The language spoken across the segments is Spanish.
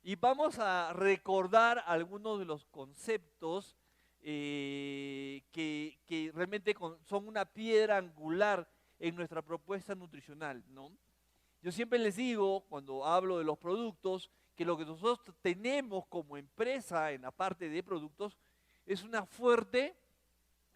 Y vamos a recordar algunos de los conceptos que realmente son una piedra angular en nuestra propuesta nutricional, ¿no? Yo siempre les digo, cuando hablo de los productos, que lo que nosotros tenemos como empresa en la parte de productos es una fuerte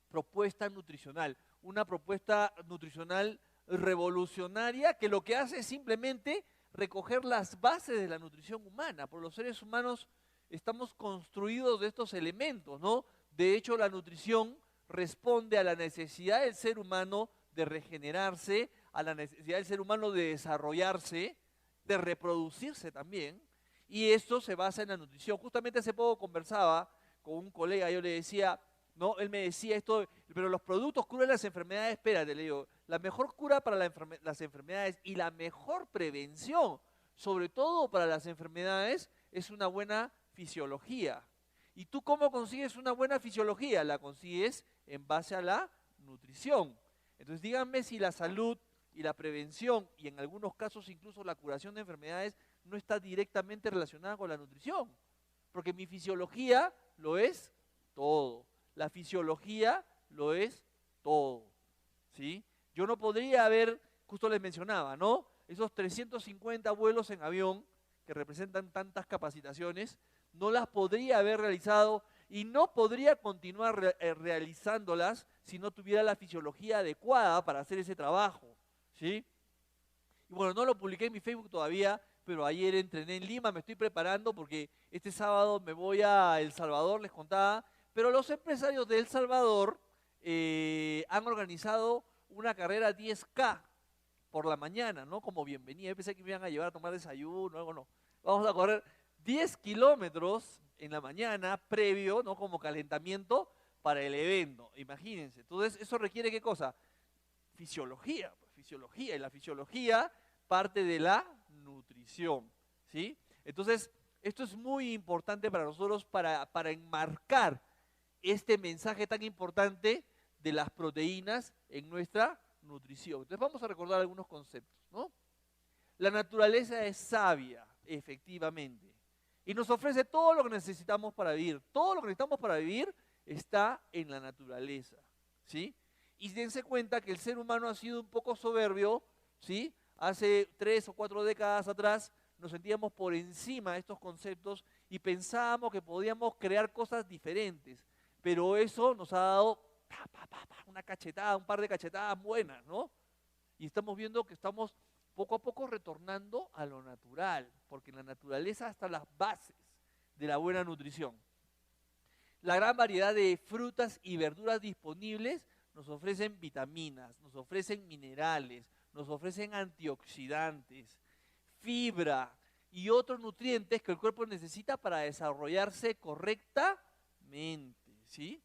propuesta nutricional, una propuesta nutricional revolucionaria que lo que hace es simplemente recoger las bases de la nutrición humana. Por los seres humanos estamos construidos de estos elementos, ¿no? De hecho, la nutrición responde a la necesidad del ser humano de regenerarse, a la necesidad del ser humano de desarrollarse, de reproducirse también, y esto se basa en la nutrición. Justamente hace poco conversaba con un colega, yo le decía, ¿no? Él me decía esto, pero los productos curan las enfermedades. Espérate, le digo, la mejor cura para las enfermedades y la mejor prevención, sobre todo para las enfermedades, es una buena fisiología. ¿Y tú cómo consigues una buena fisiología? La consigues en base a la nutrición. Entonces díganme si la salud y la prevención, y en algunos casos incluso la curación de enfermedades, no está directamente relacionada con la nutrición. Porque mi fisiología lo es todo. La fisiología lo es todo, ¿sí? Yo no podría haber, justo les mencionaba, ¿no? Esos 350 vuelos en avión que representan tantas capacitaciones, no las podría haber realizado y no podría continuar realizándolas si no tuviera la fisiología adecuada para hacer ese trabajo, ¿sí? Y bueno, no lo publiqué en mi Facebook todavía, pero ayer entrené en Lima, me estoy preparando porque este sábado me voy a El Salvador, les contaba, pero los empresarios de El Salvador han organizado una carrera 10K por la mañana, ¿no? Como bienvenida. Yo pensé que me iban a llevar a tomar desayuno, algo no. Vamos a correr 10 kilómetros en la mañana, previo, ¿no? Como calentamiento para el evento, imagínense. Entonces, ¿eso requiere qué cosa? Fisiología, pues, fisiología. Y la fisiología parte de la nutrición, ¿sí? Entonces, esto es muy importante para nosotros para enmarcar este mensaje tan importante de las proteínas en nuestra nutrición. Entonces vamos a recordar algunos conceptos, ¿no? La naturaleza es sabia, efectivamente, y nos ofrece todo lo que necesitamos para vivir. Todo lo que necesitamos para vivir está en la naturaleza, ¿sí? Y dense cuenta que el ser humano ha sido un poco soberbio, ¿sí? Hace 3 o 4 décadas atrás nos sentíamos por encima de estos conceptos y pensábamos que podíamos crear cosas diferentes, pero eso nos ha dado una cachetada, un par de cachetadas buenas, ¿no? Y estamos viendo que estamos poco a poco retornando a lo natural, porque en la naturaleza están las bases de la buena nutrición. La gran variedad de frutas y verduras disponibles nos ofrecen vitaminas, nos ofrecen minerales, nos ofrecen antioxidantes, fibra y otros nutrientes que el cuerpo necesita para desarrollarse correctamente, ¿sí?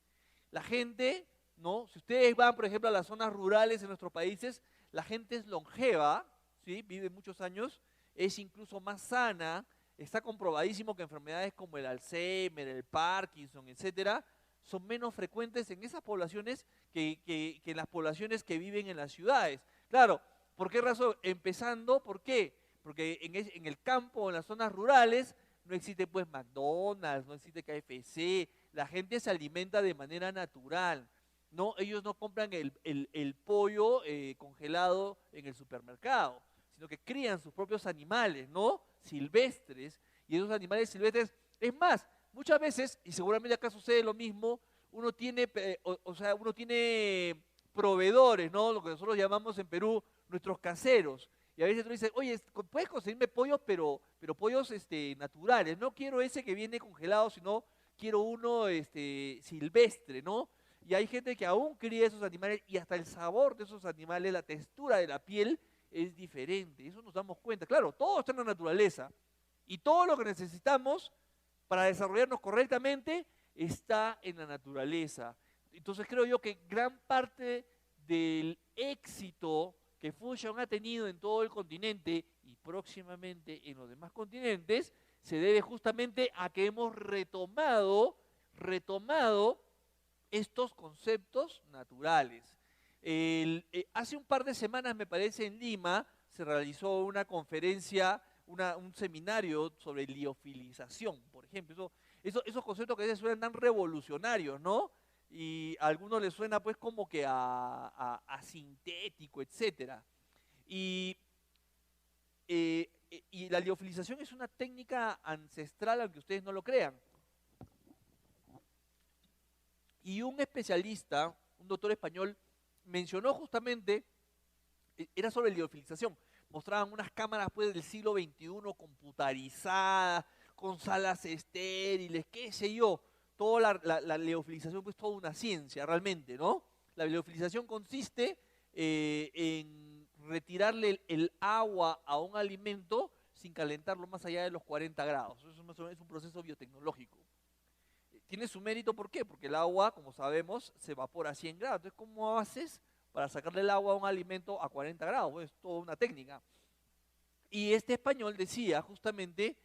La gente, ¿no? Si ustedes van, por ejemplo, a las zonas rurales en nuestros países, la gente es longeva, ¿sí? Vive muchos años, es incluso más sana. Está comprobadísimo que enfermedades como el Alzheimer, el Parkinson, etcétera, son menos frecuentes en esas poblaciones que en las poblaciones que viven en las ciudades. Claro, ¿por qué razón? Empezando, ¿por qué? Porque en el campo, en las zonas rurales, no existe pues McDonald's, no existe KFC, la gente se alimenta de manera natural, ¿no? Ellos no compran el pollo congelado en el supermercado, sino que crían sus propios animales, ¿no? Silvestres, y esos animales silvestres, es más, muchas veces, y seguramente acá sucede lo mismo, uno tiene, uno tiene proveedores, ¿no? Lo que nosotros llamamos en Perú nuestros caseros. Y a veces tú dices, oye, puedes conseguirme pollos, pero pollos naturales. No quiero ese que viene congelado, sino quiero uno silvestre, ¿no? Y hay gente que aún cría esos animales y hasta el sabor de esos animales, la textura de la piel es diferente. Eso nos damos cuenta. Claro, todo está en la naturaleza y todo lo que necesitamos para desarrollarnos correctamente está en la naturaleza. Entonces creo yo que gran parte del éxito que Fusion ha tenido en todo el continente y próximamente en los demás continentes se debe justamente a que hemos retomado estos conceptos naturales. Hace un par de semanas, me parece, en Lima se realizó una conferencia, un seminario sobre liofilización, por ejemplo. Esos conceptos que a veces suenan tan revolucionarios, ¿no? Y a algunos les suena pues como que a sintético, etcétera. Y, y la liofilización es una técnica ancestral, aunque ustedes no lo crean. Y un especialista, un doctor español, mencionó justamente, era sobre liofilización. Mostraban unas cámaras pues del siglo XXI computarizadas, con salas estériles, qué sé yo. Toda la liofilización pues toda una ciencia realmente, ¿no? La liofilización consiste en retirarle el agua a un alimento sin calentarlo más allá de los 40 grados. Eso es un proceso biotecnológico. Tiene su mérito, ¿por qué? Porque el agua, como sabemos, se evapora a 100 grados. Entonces, ¿cómo haces para sacarle el agua a un alimento a 40 grados? Pues, es toda una técnica. Y este español decía justamente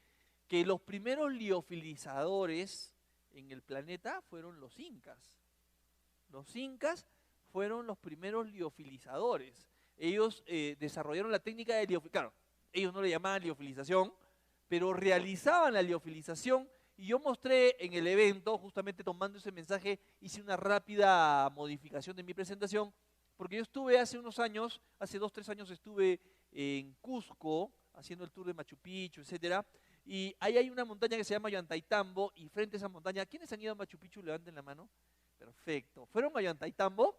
que los primeros liofilizadores en el planeta fueron los incas. Los incas fueron los primeros liofilizadores. Ellos desarrollaron la técnica de liofilización. Claro, ellos no le llamaban liofilización, pero realizaban la liofilización. Y yo mostré en el evento, justamente tomando ese mensaje, hice una rápida modificación de mi presentación, porque yo estuve hace unos años, hace 2, 3 años estuve en Cusco, haciendo el tour de Machu Picchu, etcétera, y ahí hay una montaña que se llama Ollantaytambo, y frente a esa montaña, ¿quiénes han ido a Machu Picchu? Levanten la mano. Perfecto. ¿Fueron a Ollantaytambo?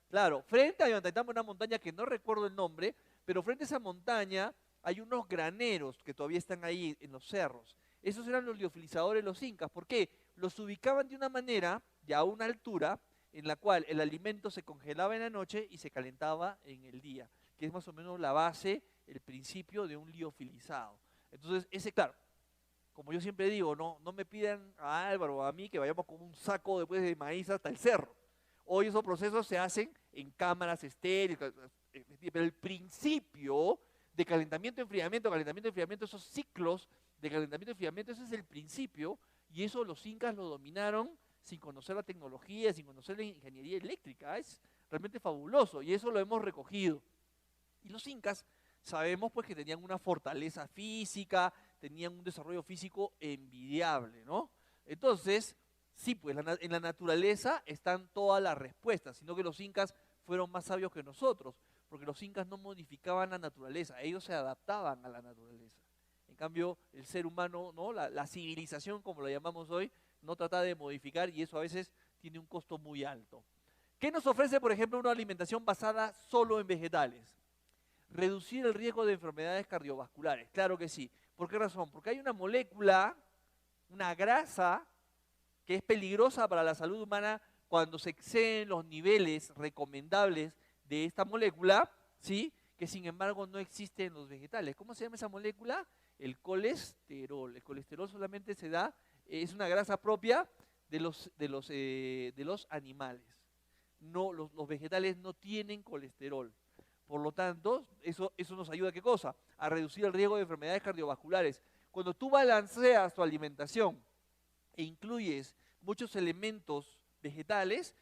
Claro, frente a Ollantaytambo, una montaña que no recuerdo el nombre, pero frente a esa montaña hay unos graneros que todavía están ahí en los cerros. Esos eran los liofilizadores de los incas. ¿Por qué? Los ubicaban de una manera, ya a una altura, en la cual el alimento se congelaba en la noche y se calentaba en el día, que es más o menos la base, el principio de un liofilizado. Entonces, claro, como yo siempre digo, no me pidan a Álvaro o a mí que vayamos con un saco después de maíz hasta el cerro. Hoy esos procesos se hacen en cámaras estériles, pero el principio de calentamiento, enfriamiento, esos ciclos de calentamiento y enfriamiento, ese es el principio, y eso los incas lo dominaron sin conocer la tecnología, sin conocer la ingeniería eléctrica. Es realmente fabuloso, y eso lo hemos recogido. Y los incas sabemos pues que tenían una fortaleza física, tenían un desarrollo físico envidiable, ¿no? Entonces, sí, pues en la naturaleza están todas las respuestas, sino que los incas fueron más sabios que nosotros, porque los incas no modificaban la naturaleza, ellos se adaptaban a la naturaleza. En cambio, el ser humano, ¿no? La civilización, como lo llamamos hoy, no trata de modificar, y eso a veces tiene un costo muy alto. ¿Qué nos ofrece, por ejemplo, una alimentación basada solo en vegetales? Reducir el riesgo de enfermedades cardiovasculares, claro que sí. ¿Por qué razón? Porque hay una molécula, una grasa, que es peligrosa para la salud humana cuando se exceden los niveles recomendables de esta molécula, ¿sí? Que sin embargo no existe en los vegetales. ¿Cómo se llama esa molécula? El colesterol. El colesterol solamente se da, es una grasa propia de los animales. No, los vegetales no tienen colesterol. Por lo tanto, eso nos ayuda ¿a qué cosa? A reducir el riesgo de enfermedades cardiovasculares. Cuando tú balanceas tu alimentación e incluyes muchos elementos vegetales,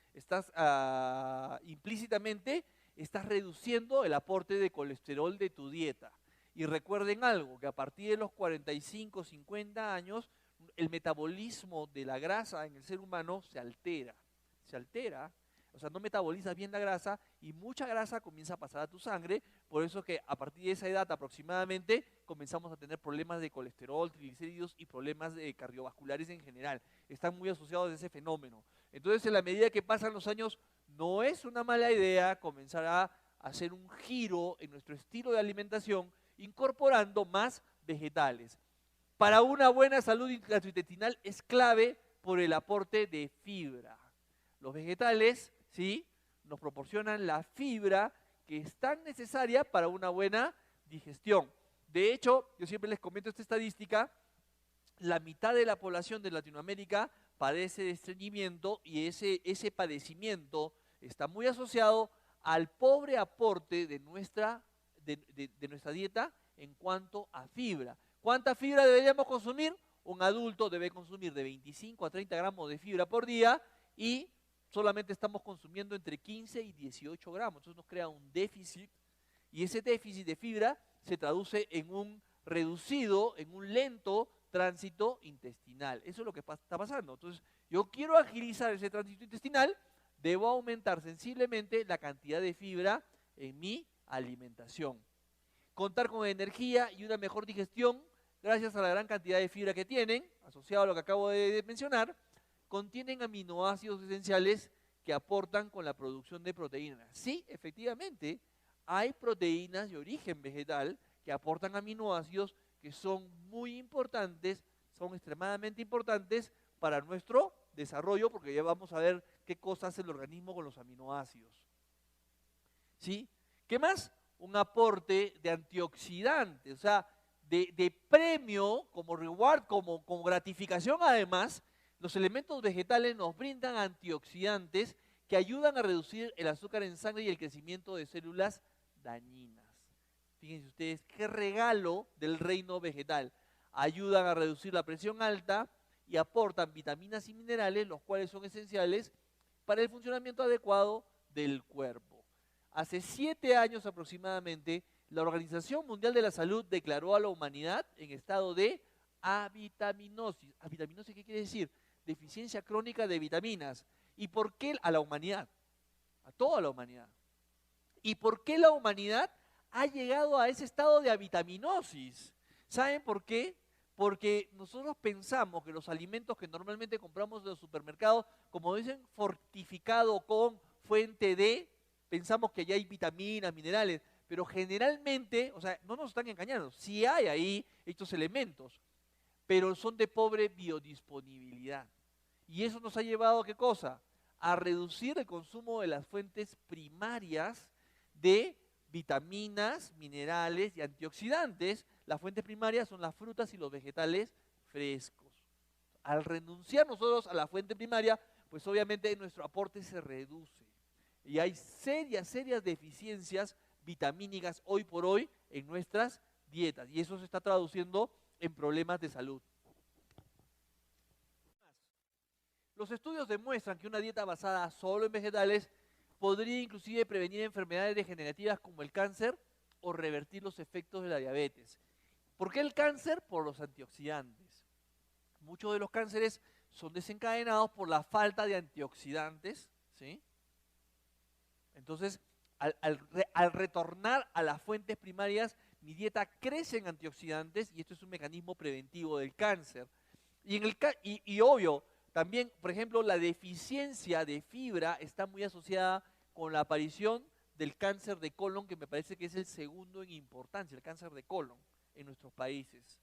implícitamente estás reduciendo el aporte de colesterol de tu dieta. Y recuerden algo, que a partir de los 45, 50 años, el metabolismo de la grasa en el ser humano se altera. O sea, no metabolizas bien la grasa y mucha grasa comienza a pasar a tu sangre. Por eso que a partir de esa edad aproximadamente comenzamos a tener problemas de colesterol, triglicéridos y problemas cardiovasculares en general. Están muy asociados a ese fenómeno. Entonces, en la medida que pasan los años, no es una mala idea comenzar a hacer un giro en nuestro estilo de alimentación, incorporando más vegetales. Para una buena salud gastrointestinal es clave por el aporte de fibra. Los vegetales, ¿sí?, nos proporcionan la fibra que es tan necesaria para una buena digestión. De hecho, yo siempre les comento esta estadística, la mitad de la población de Latinoamérica padece de estreñimiento, y ese padecimiento está muy asociado al pobre aporte de nuestra dieta en cuanto a fibra. ¿Cuánta fibra deberíamos consumir? Un adulto debe consumir de 25 a 30 gramos de fibra por día, y solamente estamos consumiendo entre 15 y 18 gramos. Entonces nos crea un déficit, y ese déficit de fibra se traduce en un reducido en un lento tránsito intestinal. Eso es lo que está pasando. Entonces, yo quiero agilizar ese tránsito intestinal, debo aumentar sensiblemente la cantidad de fibra en mi alimentación. Contar con energía y una mejor digestión, gracias a la gran cantidad de fibra que tienen, asociado a lo que acabo de mencionar, contienen aminoácidos esenciales que aportan con la producción de proteínas. Sí, efectivamente, hay proteínas de origen vegetal que aportan aminoácidos que son muy importantes, son extremadamente importantes para nuestro desarrollo, porque ya vamos a ver qué cosa hace el organismo con los aminoácidos. ¿Sí? ¿Qué más? Un aporte de antioxidantes, o sea, de premio, como reward, como gratificación además, los elementos vegetales nos brindan antioxidantes que ayudan a reducir el azúcar en sangre y el crecimiento de células dañinas. Fíjense ustedes, qué regalo del reino vegetal. Ayudan a reducir la presión alta y aportan vitaminas y minerales, los cuales son esenciales para el funcionamiento adecuado del cuerpo. Hace 7 años aproximadamente, la Organización Mundial de la Salud declaró a la humanidad en estado de avitaminosis. ¿Avitaminosis qué quiere decir? Deficiencia crónica de vitaminas. ¿Y por qué a la humanidad? A toda la humanidad. ¿Y por qué la humanidad ha llegado a ese estado de avitaminosis? ¿Saben por qué? Porque nosotros pensamos que los alimentos que normalmente compramos en los supermercados, como dicen, fortificado con fuente de, pensamos que ya hay vitaminas, minerales, pero generalmente, o sea, no nos están engañando, sí hay ahí estos elementos, pero son de pobre biodisponibilidad. Y eso nos ha llevado ¿a qué cosa? A reducir el consumo de las fuentes primarias de vitaminas, minerales y antioxidantes. Las fuentes primarias son las frutas y los vegetales frescos. Al renunciar nosotros a la fuente primaria, pues obviamente nuestro aporte se reduce. Y hay serias deficiencias vitamínicas hoy por hoy en nuestras dietas. Y eso se está traduciendo en problemas de salud. Los estudios demuestran que una dieta basada solo en vegetales podría inclusive prevenir enfermedades degenerativas como el cáncer o revertir los efectos de la diabetes. ¿Por qué el cáncer? Por los antioxidantes. Muchos de los cánceres son desencadenados por la falta de antioxidantes, ¿sí? Entonces, al retornar a las fuentes primarias, mi dieta crece en antioxidantes y esto es un mecanismo preventivo del cáncer. Y obvio, también, por ejemplo, la deficiencia de fibra está muy asociada con la aparición del cáncer de colon, que me parece que es el segundo en importancia, el cáncer de colon en nuestros países.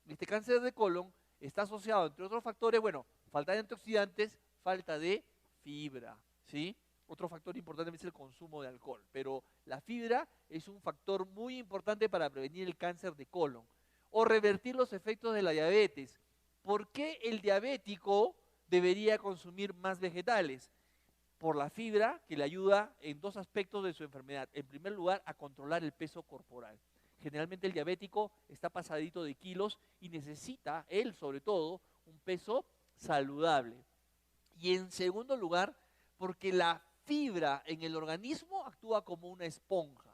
Este cáncer de colon está asociado, entre otros factores, bueno, falta de antioxidantes, falta de fibra, ¿sí? Otro factor importante es el consumo de alcohol, pero la fibra es un factor muy importante para prevenir el cáncer de colon o revertir los efectos de la diabetes. ¿Por qué el diabético debería consumir más vegetales? Por la fibra que le ayuda en 2 aspectos de su enfermedad. En primer lugar, a controlar el peso corporal. Generalmente el diabético está pasadito de kilos y necesita, él sobre todo, un peso saludable. Y en segundo lugar, porque la fibra en el organismo actúa como una esponja,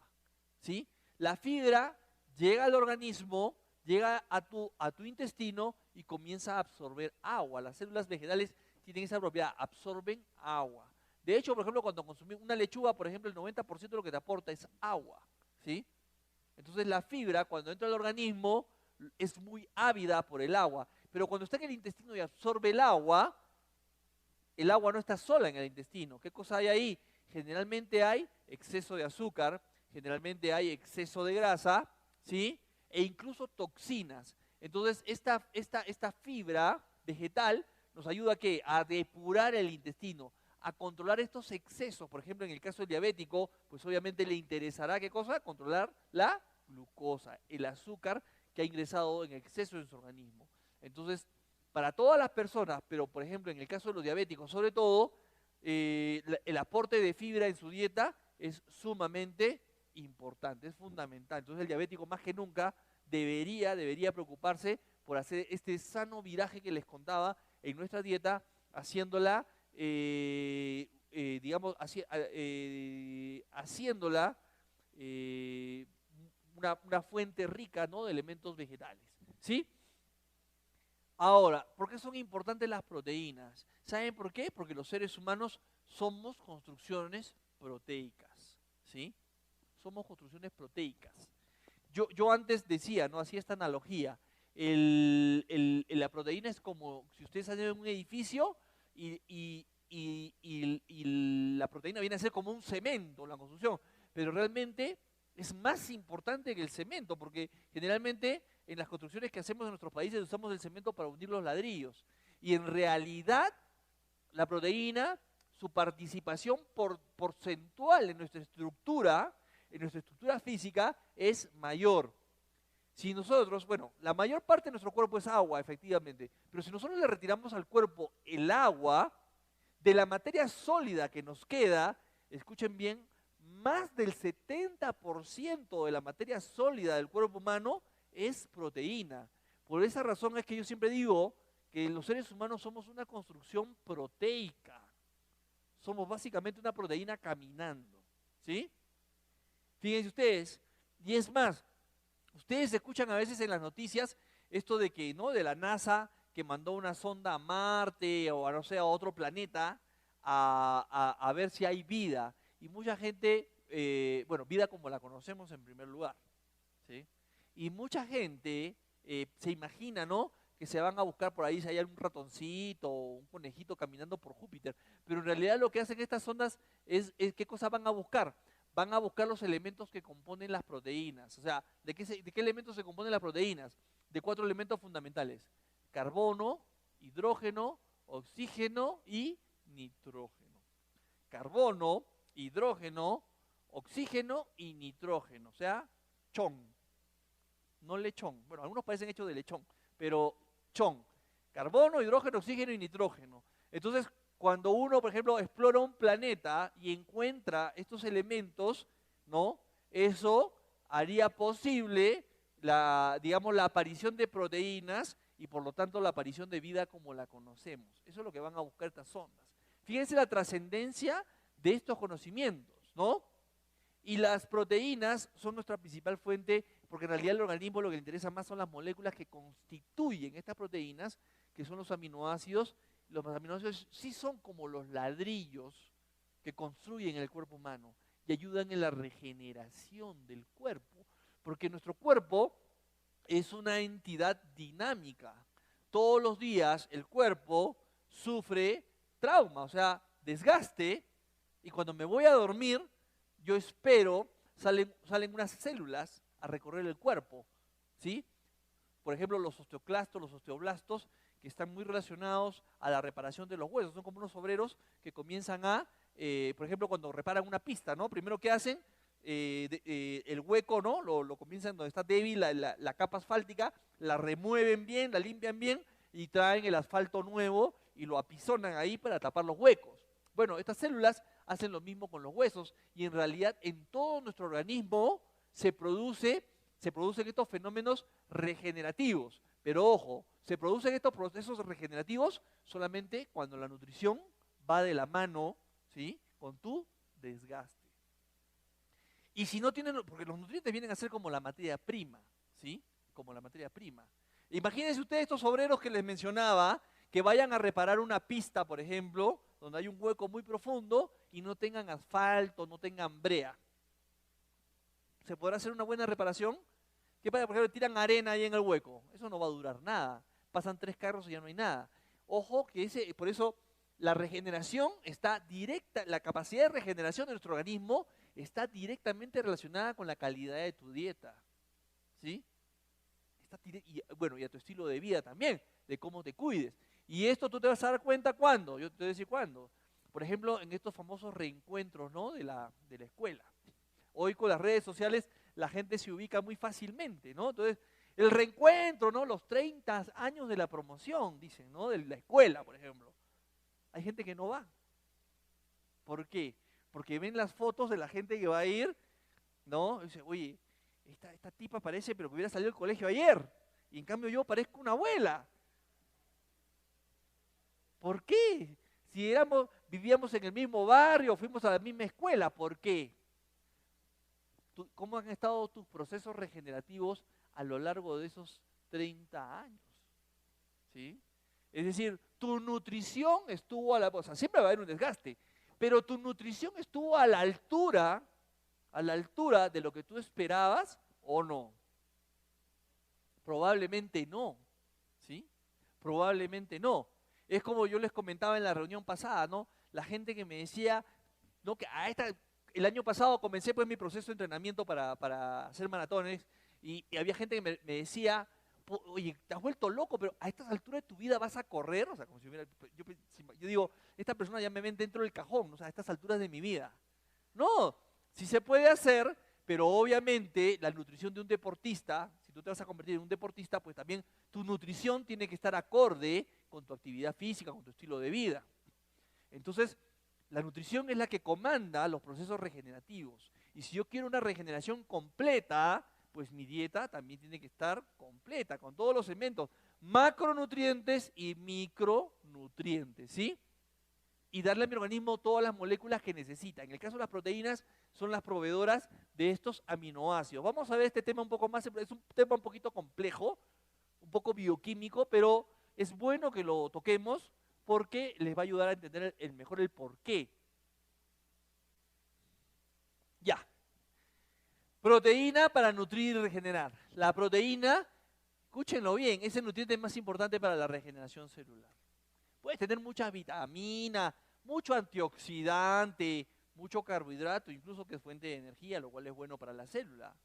¿sí? La fibra llega al organismo, llega a tu intestino y comienza a absorber agua. Las células vegetales tienen esa propiedad, absorben agua. De hecho, por ejemplo, cuando consumimos una lechuga, por ejemplo, el 90% de lo que te aporta es agua, ¿sí? Entonces la fibra, cuando entra al organismo, es muy ávida por el agua. Pero cuando está en el intestino y absorbe el agua no está sola en el intestino. ¿Qué cosa hay ahí? Generalmente hay exceso de azúcar, generalmente hay exceso de grasa, ¿sí? E incluso toxinas. Entonces, esta fibra vegetal nos ayuda ¿a qué? A depurar el intestino, a controlar estos excesos. Por ejemplo, en el caso del diabético, pues obviamente le interesará ¿qué cosa? Controlar la glucosa, el azúcar que ha ingresado en exceso en su organismo. Entonces, para todas las personas, pero por ejemplo en el caso de los diabéticos sobre todo, el aporte de fibra en su dieta es sumamente importante, es fundamental. Entonces el diabético más que nunca debería preocuparse por hacer este sano viraje que les contaba en nuestra dieta, haciéndola, haciéndola una fuente rica, ¿no?, de elementos vegetales, ¿sí? Ahora, ¿por qué son importantes las proteínas? ¿Saben por qué? Porque los seres humanos somos construcciones proteicas, ¿sí? Somos construcciones proteicas. Yo antes decía, ¿no?, hacía esta analogía. La proteína es como si ustedes hacen un edificio y la proteína viene a ser como un cemento, la construcción, pero realmente es más importante que el cemento, porque generalmente en las construcciones que hacemos en nuestros países usamos el cemento para unir los ladrillos. Y en realidad, la proteína, su participación porcentual en nuestra estructura física, es mayor. Si nosotros, bueno, la mayor parte de nuestro cuerpo es agua, efectivamente, pero si nosotros le retiramos al cuerpo el agua, de la materia sólida que nos queda, escuchen bien, más del 70% de la materia sólida del cuerpo humano es proteína. Por esa razón es que yo siempre digo que los seres humanos somos una construcción proteica. Somos básicamente una proteína caminando, ¿sí? Fíjense ustedes, y es más, ustedes escuchan a veces en las noticias esto de que, ¿no?, de la NASA que mandó una sonda a Marte o a, no sé, a otro planeta a ver si hay vida. Y mucha gente, bueno, vida como la conocemos en primer lugar, ¿sí? Y mucha gente se imagina, ¿no?, que se van a buscar por ahí si hay algún ratoncito o un conejito caminando por Júpiter. Pero en realidad lo que hacen estas sondas es ¿qué cosas van a buscar? Van a buscar los elementos que componen las proteínas. O sea, ¿de qué elementos se componen las proteínas? De 4 elementos fundamentales: carbono, hidrógeno, oxígeno y nitrógeno. Carbono, hidrógeno, oxígeno y nitrógeno. O sea, chon, no lechón. Bueno, algunos parecen hechos de lechón, pero chon. Carbono, hidrógeno, oxígeno y nitrógeno. Entonces, cuando uno, por ejemplo, explora un planeta y encuentra estos elementos, ¿no?, eso haría posible digamos, la aparición de proteínas y por lo tanto la aparición de vida como la conocemos. Eso es lo que van a buscar estas sondas. Fíjense la trascendencia de estos conocimientos, ¿no? Y las proteínas son nuestra principal fuente, porque en realidad al organismo lo que le interesa más son las moléculas que constituyen estas proteínas, que son los aminoácidos. Los aminoácidos sí son como los ladrillos que construyen el cuerpo humano y ayudan en la regeneración del cuerpo, porque nuestro cuerpo es una entidad dinámica. Todos los días el cuerpo sufre trauma, o sea, desgaste, y cuando me voy a dormir, yo espero, salen unas células a recorrer el cuerpo, ¿sí? Por ejemplo, los osteoclastos, los osteoblastos, que están muy relacionados a la reparación de los huesos. Son como unos obreros que comienzan por ejemplo, cuando reparan una pista, ¿no? Primero, ¿qué hacen? El hueco, ¿no? Lo comienzan donde está débil la capa asfáltica, la remueven bien, la limpian bien y traen el asfalto nuevo y lo apisonan ahí para tapar los huecos. Bueno, estas células hacen lo mismo con los huesos y en realidad en todo nuestro organismo se producen estos fenómenos regenerativos. Pero ojo, se producen estos procesos regenerativos solamente cuando la nutrición va de la mano, ¿sí?, con tu desgaste. Y si no tienen, porque los nutrientes vienen a ser como la materia prima, ¿sí? Como la materia prima. Imagínense ustedes estos obreros que les mencionaba, que vayan a reparar una pista, por ejemplo, donde hay un hueco muy profundo y no tengan asfalto, no tengan brea. ¿Se podrá hacer una buena reparación? ¿Qué pasa? Por ejemplo, tiran arena ahí en el hueco. Eso no va a durar nada. Pasan 3 carros y ya no hay nada. Ojo que por eso la regeneración está directa, la capacidad de regeneración de nuestro organismo está directamente relacionada con la calidad de tu dieta, ¿sí? Y a tu estilo de vida también, de cómo te cuides. Y esto tú te vas a dar cuenta ¿cuándo? Yo te voy a decir cuándo. Por ejemplo, en estos famosos reencuentros, ¿no?, de la escuela. Hoy con las redes sociales la gente se ubica muy fácilmente, ¿no? Entonces, el reencuentro, ¿no?, los 30 años de la promoción, dicen, ¿no?, de la escuela, por ejemplo. Hay gente que no va. ¿Por qué? Porque ven las fotos de la gente que va a ir, ¿no? Y dicen, oye, esta tipa parece, pero que hubiera salido del colegio ayer. Y en cambio yo parezco una abuela. ¿Por qué? Si vivíamos en el mismo barrio, fuimos a la misma escuela, ¿por qué? cómo han estado tus procesos regenerativos a lo largo de esos 30 años. ¿Sí? Es decir, tu nutrición estuvo o sea, siempre va a haber un desgaste, pero tu nutrición estuvo a la altura de lo que tú esperabas o no. Probablemente no, ¿sí? Probablemente no. Es como yo les comentaba en la reunión pasada, ¿no? La gente que me decía, ¿no? Que el año pasado comencé pues mi proceso de entrenamiento para hacer maratones y había gente que me decía, oye, te has vuelto loco, pero a estas alturas de tu vida vas a correr, o sea, como si hubiera, yo digo, esta persona ya me ven dentro del cajón, o sea, a estas alturas de mi vida. No, sí se puede hacer, pero obviamente la nutrición de un deportista, si tú te vas a convertir en un deportista, pues también tu nutrición tiene que estar acorde con tu actividad física, con tu estilo de vida. Entonces, la nutrición es la que comanda los procesos regenerativos. Y si yo quiero una regeneración completa, pues mi dieta también tiene que estar completa, con todos los elementos, macronutrientes y micronutrientes, ¿sí? Y darle a mi organismo todas las moléculas que necesita. En el caso de las proteínas, son las proveedoras de estos aminoácidos. Vamos a ver este tema un poco más, es un tema un poquito complejo, un poco bioquímico, pero es bueno que lo toquemos porque les va a ayudar a entender mejor el porqué. Ya. Proteína para nutrir y regenerar. La proteína, escúchenlo bien, es el nutriente más importante para la regeneración celular. Puedes tener muchas vitaminas, mucho antioxidante, mucho carbohidrato, incluso que es fuente de energía, lo cual es bueno para la célula.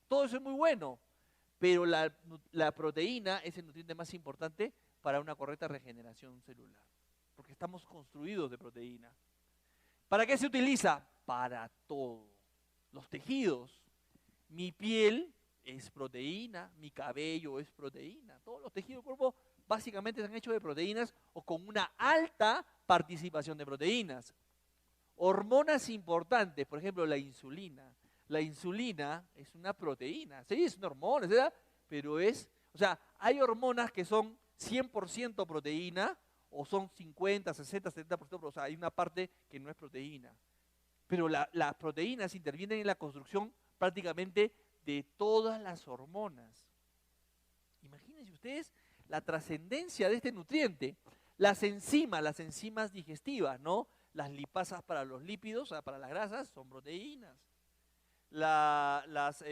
Todo eso es muy bueno, pero la proteína es el nutriente más importante para una correcta regeneración celular, porque estamos construidos de proteína. ¿Para qué se utiliza? Para todo. Los tejidos. Mi piel es proteína, mi cabello es proteína. Todos los tejidos del cuerpo básicamente están hechos de proteínas o con una alta participación de proteínas. Hormonas importantes, por ejemplo, la insulina. La insulina es una proteína, sí, es una hormona, ¿verdad? Pero o sea, hay hormonas que son 100% proteína o son 50, 60, 70%, o sea, hay una parte que no es proteína. Pero las proteínas intervienen en la construcción prácticamente de todas las hormonas. Imagínense ustedes la trascendencia de este nutriente. Las enzimas digestivas, ¿no? Las lipasas para los lípidos, o sea, para las grasas, son proteínas. Las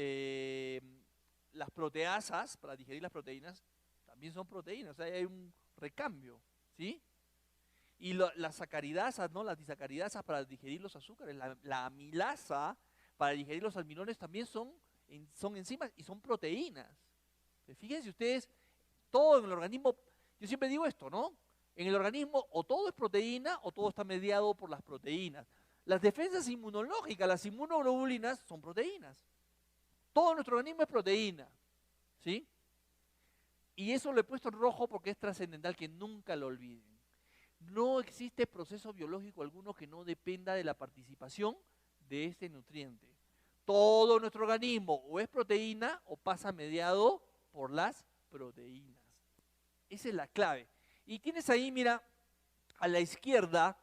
proteasas, para digerir las proteínas, también son proteínas, o sea, hay un recambio, ¿sí? Y las sacaridasas, ¿no? Las disacaridasas para digerir los azúcares, la amilasa para digerir los almidones también son enzimas y son proteínas. Fíjense ustedes, todo en el organismo, yo siempre digo esto, ¿no? En el organismo o todo es proteína o todo está mediado por las proteínas. Las defensas inmunológicas, las inmunoglobulinas son proteínas. Todo nuestro organismo es proteína, ¿sí? Y eso lo he puesto en rojo porque es trascendental que nunca lo olviden. No existe proceso biológico alguno que no dependa de la participación de este nutriente. Todo nuestro organismo o es proteína o pasa mediado por las proteínas. Esa es la clave. Y tienes ahí, mira, a la izquierda,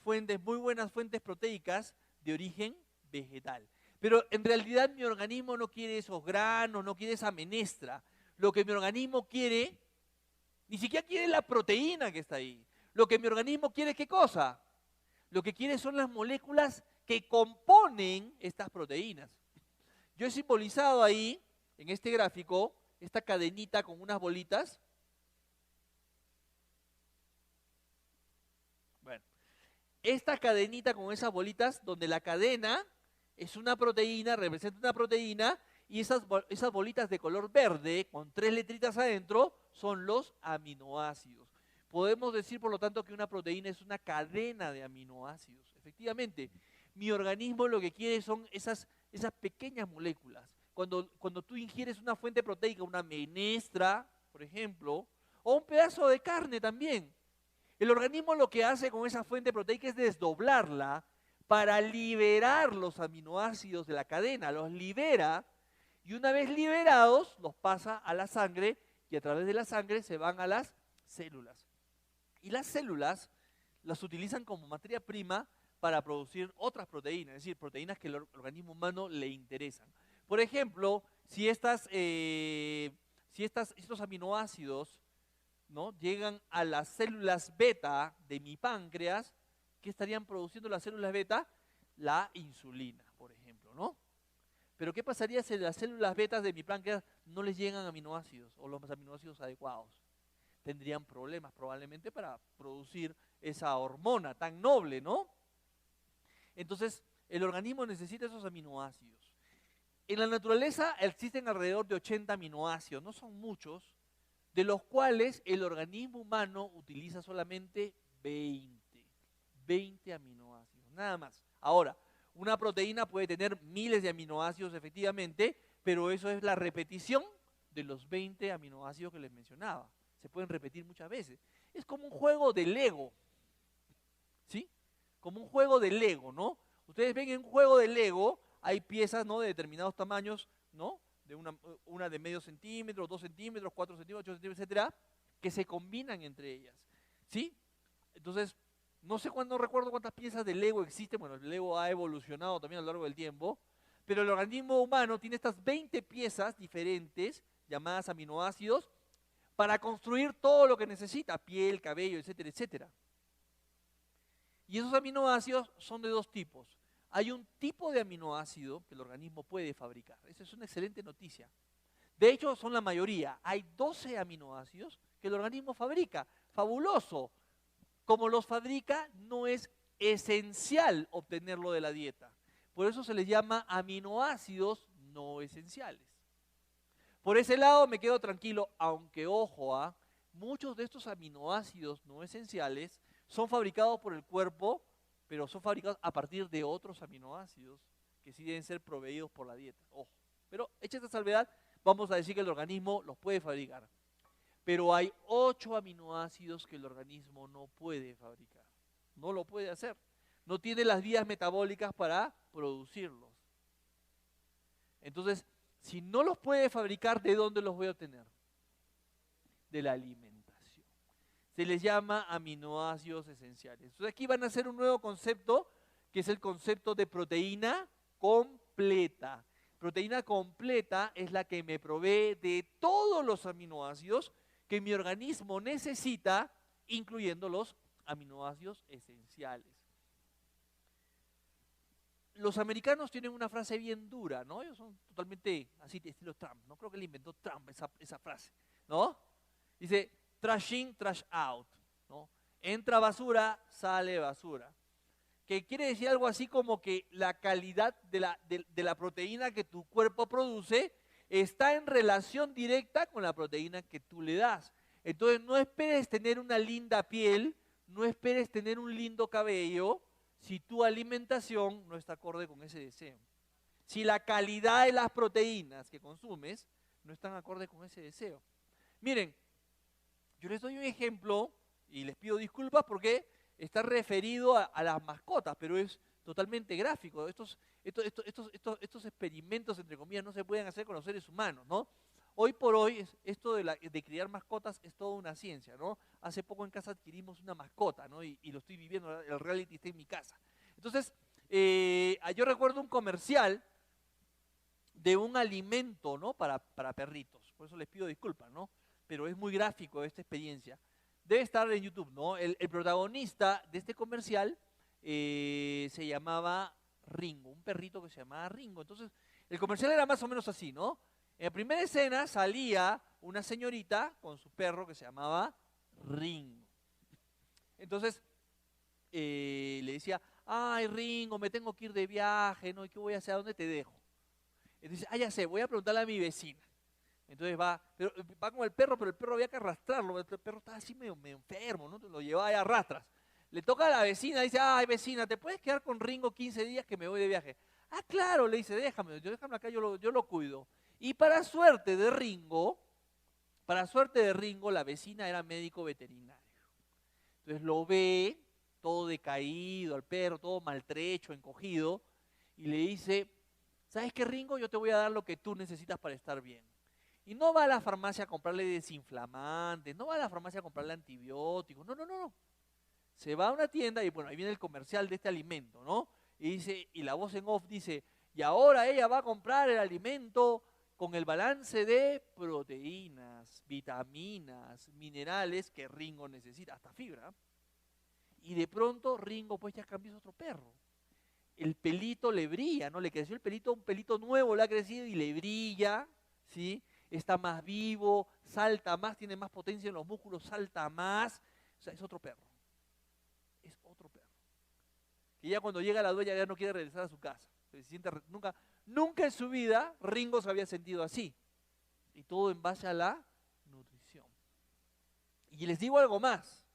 muy buenas fuentes proteicas de origen vegetal. Pero en realidad mi organismo no quiere esos granos, no quiere esa menestra. Lo que mi organismo quiere, ni siquiera quiere la proteína que está ahí. Lo que mi organismo quiere, ¿qué cosa? Lo que quiere son las moléculas que componen estas proteínas. Yo he simbolizado ahí, en este gráfico, esta cadenita con unas bolitas. Bueno, esta cadenita con esas bolitas, donde la cadena es una proteína, representa una proteína, y esas bolitas de color verde, con 3 letritas adentro, son los aminoácidos. Podemos decir, por lo tanto, que una proteína es una cadena de aminoácidos. Efectivamente, mi organismo lo que quiere son esas pequeñas moléculas. Cuando tú ingieres una fuente proteica, una menestra, por ejemplo, o un pedazo de carne también, el organismo lo que hace con esa fuente proteica es desdoblarla para liberar los aminoácidos de la cadena, los libera, y una vez liberados, los pasa a la sangre, y a través de la sangre se van a las células. Y las células las utilizan como materia prima para producir otras proteínas, es decir, proteínas que al organismo humano le interesan. Por ejemplo, si estos aminoácidos, ¿no?, llegan a las células beta de mi páncreas, ¿qué estarían produciendo las células beta? La insulina, por ejemplo, ¿no? Pero ¿qué pasaría si las células betas de mi páncreas no les llegan aminoácidos o los aminoácidos adecuados? Tendrían problemas probablemente para producir esa hormona tan noble, ¿no? Entonces, el organismo necesita esos aminoácidos. En la naturaleza existen alrededor de 80 aminoácidos, no son muchos, de los cuales el organismo humano utiliza solamente 20 aminoácidos, nada más. Ahora, una proteína puede tener miles de aminoácidos efectivamente, pero eso es la repetición de los 20 aminoácidos que les mencionaba. Se pueden repetir muchas veces. Es como un juego de Lego, ¿sí? Como un juego de Lego, ¿no? Ustedes ven en un juego de Lego, hay piezas, ¿no?, de determinados tamaños, ¿no?, de una de medio centímetro, 2 centímetros, 4 centímetros, 8 centímetros, etcétera, que se combinan entre ellas, ¿sí? Entonces, no recuerdo cuántas piezas de Lego existen. Bueno, el Lego ha evolucionado también a lo largo del tiempo, pero el organismo humano tiene estas 20 piezas diferentes, llamadas aminoácidos, para construir todo lo que necesita, piel, cabello, etcétera, etcétera. Y esos aminoácidos son de dos tipos. Hay un tipo de aminoácido que el organismo puede fabricar. Esa es una excelente noticia. De hecho, son la mayoría. Hay 12 aminoácidos que el organismo fabrica. ¡Fabuloso! Como los fabrica, no es esencial obtenerlo de la dieta. Por eso se les llama aminoácidos no esenciales. Por ese lado me quedo tranquilo, aunque ojo, muchos de estos aminoácidos no esenciales son fabricados por el cuerpo, pero son fabricados a partir de otros aminoácidos que sí deben ser proveídos por la dieta. Ojo. Pero hecha esta salvedad, vamos a decir que el organismo los puede fabricar. Pero hay 8 aminoácidos que el organismo no puede fabricar. No lo puede hacer. No tiene las vías metabólicas para producirlos. Entonces, si no los puede fabricar, ¿de dónde los voy a obtener? De la alimentación. Se les llama aminoácidos esenciales. Entonces aquí van a hacer un nuevo concepto, que es el concepto de proteína completa. Proteína completa es la que me provee de todos los aminoácidos que mi organismo necesita, incluyendo los aminoácidos esenciales. Los americanos tienen una frase bien dura, ¿no? Ellos son totalmente así de estilo Trump, ¿no? Creo que le inventó Trump esa frase, ¿no? Dice, trash in, trash out, ¿no? Entra basura, sale basura. Que quiere decir algo así como que la calidad de la proteína que tu cuerpo produce está en relación directa con la proteína que tú le das. Entonces no esperes tener una linda piel, no esperes tener un lindo cabello, si tu alimentación no está acorde con ese deseo. Si la calidad de las proteínas que consumes no están acorde con ese deseo. Miren, yo les doy un ejemplo y les pido disculpas porque está referido a las mascotas, pero es totalmente gráfico. Estos experimentos, entre comillas, no se pueden hacer con los seres humanos, ¿no? Hoy por hoy, esto de criar mascotas es toda una ciencia, ¿no? Hace poco en casa adquirimos una mascota, ¿no? Y lo estoy viviendo, el reality está en mi casa. Entonces, yo recuerdo un comercial de un alimento, ¿no?, para perritos. Por eso les pido disculpas, ¿no? Pero es muy gráfico esta experiencia. Debe estar en YouTube, ¿no? El protagonista de este comercial se llamaba Ringo, un perrito que se llamaba Ringo. Entonces, el comercial era más o menos así, ¿no? En la primera escena salía una señorita con su perro que se llamaba Ringo. Entonces, le decía, ay, Ringo, me tengo que ir de viaje, ¿no? ¿Y qué voy a hacer? ¿A dónde te dejo? Entonces, ya sé, voy a preguntarle a mi vecina. Entonces va con el perro, pero el perro había que arrastrarlo, el perro estaba así medio enfermo, ¿no? Entonces lo llevaba y arrastras. Le toca a la vecina, dice, ay, vecina, ¿te puedes quedar con Ringo 15 días que me voy de viaje? Ah, claro, le dice, déjame acá, yo lo cuido. Y para suerte de Ringo, la vecina era médico veterinario. Entonces lo ve, todo decaído, al perro, todo maltrecho, encogido, y le dice, ¿sabes qué, Ringo? Yo te voy a dar lo que tú necesitas para estar bien. Y no va a la farmacia a comprarle desinflamantes, no va a la farmacia a comprarle antibióticos, no. Se va a una tienda y bueno, ahí viene el comercial de este alimento, ¿no? Y la voz en off dice, Y ahora ella va a comprar el alimento con el balance de proteínas, vitaminas, minerales que Ringo necesita, hasta fibra. Y de pronto Ringo pues ya cambió, es otro perro. El pelito le brilla, ¿no? Le creció el pelito, un pelito nuevo le ha crecido y le brilla, ¿sí? Está más vivo, salta más, tiene más potencia en los músculos, salta más. O sea, es otro perro. Es otro perro. Que ya cuando llega la dueña ya no quiere regresar a su casa. Se siente, nunca en su vida Ringo se había sentido así. Y todo en base a la nutrición. Y les digo algo más.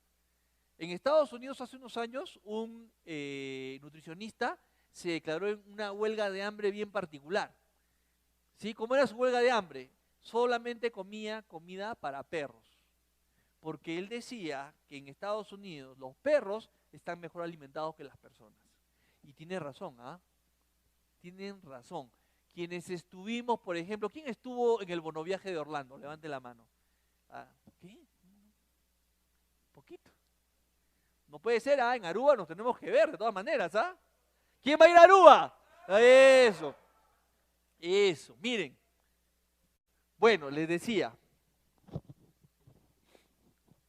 En Estados Unidos hace unos años un nutricionista se declaró en una huelga de hambre bien particular. ¿Sí? ¿Cómo era su huelga de hambre? Solamente comía comida para perros. Porque él decía que en Estados Unidos los perros están mejor alimentados que las personas. Y tiene razón, ¿ah? Tienen razón. Quienes estuvimos, por ejemplo, ¿quién estuvo en el bonoviaje de Orlando? Levante la mano. Ah, ¿qué? Poquito. No puede ser, ¿ah? En Aruba nos tenemos que ver de todas maneras, ¿ah? ¿Quién va a ir a Aruba? Eso, miren. Bueno, les decía,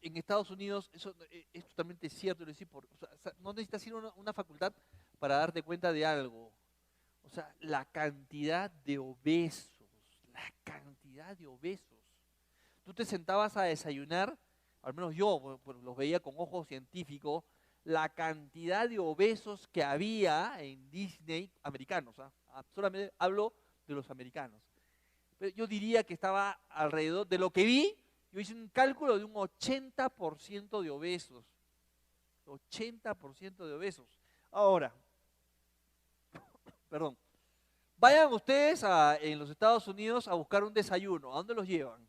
en Estados Unidos, eso es totalmente cierto, no necesitas ir a una facultad para darte cuenta de algo. O sea, la cantidad de obesos. Tú te sentabas a desayunar, al menos yo los veía con ojos científicos, la cantidad de obesos que había en Disney, americanos, ¿ah? Solamente hablo de los americanos. Pero yo diría que estaba alrededor, de lo que vi, yo hice un cálculo de un 80% de obesos. 80% de obesos. Ahora, perdón, vayan ustedes en los Estados Unidos a buscar un desayuno. ¿A dónde los llevan?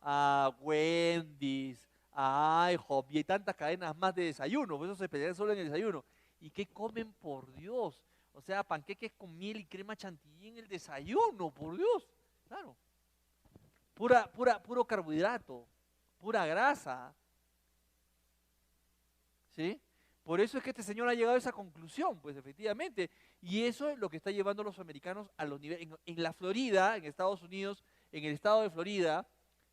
A Wendy's, a IHOP y hay tantas cadenas más de desayuno, por eso se pelean solo en el desayuno. ¿Y qué comen, por Dios? O sea, panqueques con miel y crema chantilly en el desayuno, por Dios. Claro. Puro carbohidrato, pura grasa. ¿Sí? Por eso es que este señor ha llegado a esa conclusión, pues efectivamente. Y eso es lo que está llevando a los americanos a los niveles. En la Florida, en Estados Unidos, en el estado de Florida,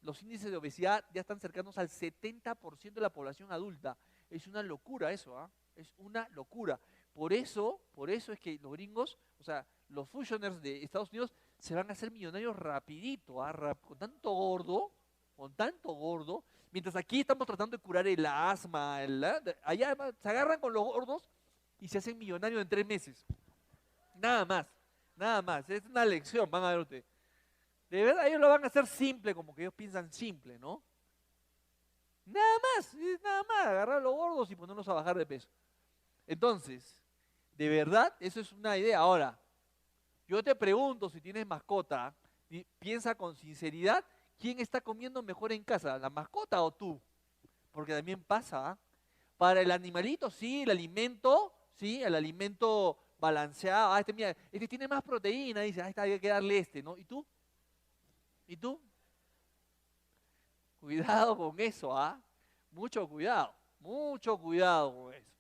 los índices de obesidad ya están cercanos al 70% de la población adulta. Es una locura eso, ¿ah? Es una locura. Por eso es que los gringos, o sea, los fusioners de Estados Unidos se van a hacer millonarios rapidito, ¿ah? Con tanto gordo, mientras aquí estamos tratando de curar el asma, allá se agarran con los gordos y se hacen millonarios en 3 meses. Nada más, es una lección, van a ver ustedes. De verdad, ellos lo van a hacer simple, como que ellos piensan simple, ¿no? Nada más, agarrar a los gordos y ponerlos a bajar de peso. Entonces, de verdad, eso es una idea. Ahora, yo te pregunto, si tienes mascota, piensa con sinceridad, ¿quién está comiendo mejor en casa, la mascota o tú? Porque también pasa, ¿ah? Para el animalito, sí, el alimento balanceado. Mira, este tiene más proteína, dice, hay que darle este, ¿no? ¿Y tú? Cuidado con eso, ¿ah? Mucho cuidado con eso.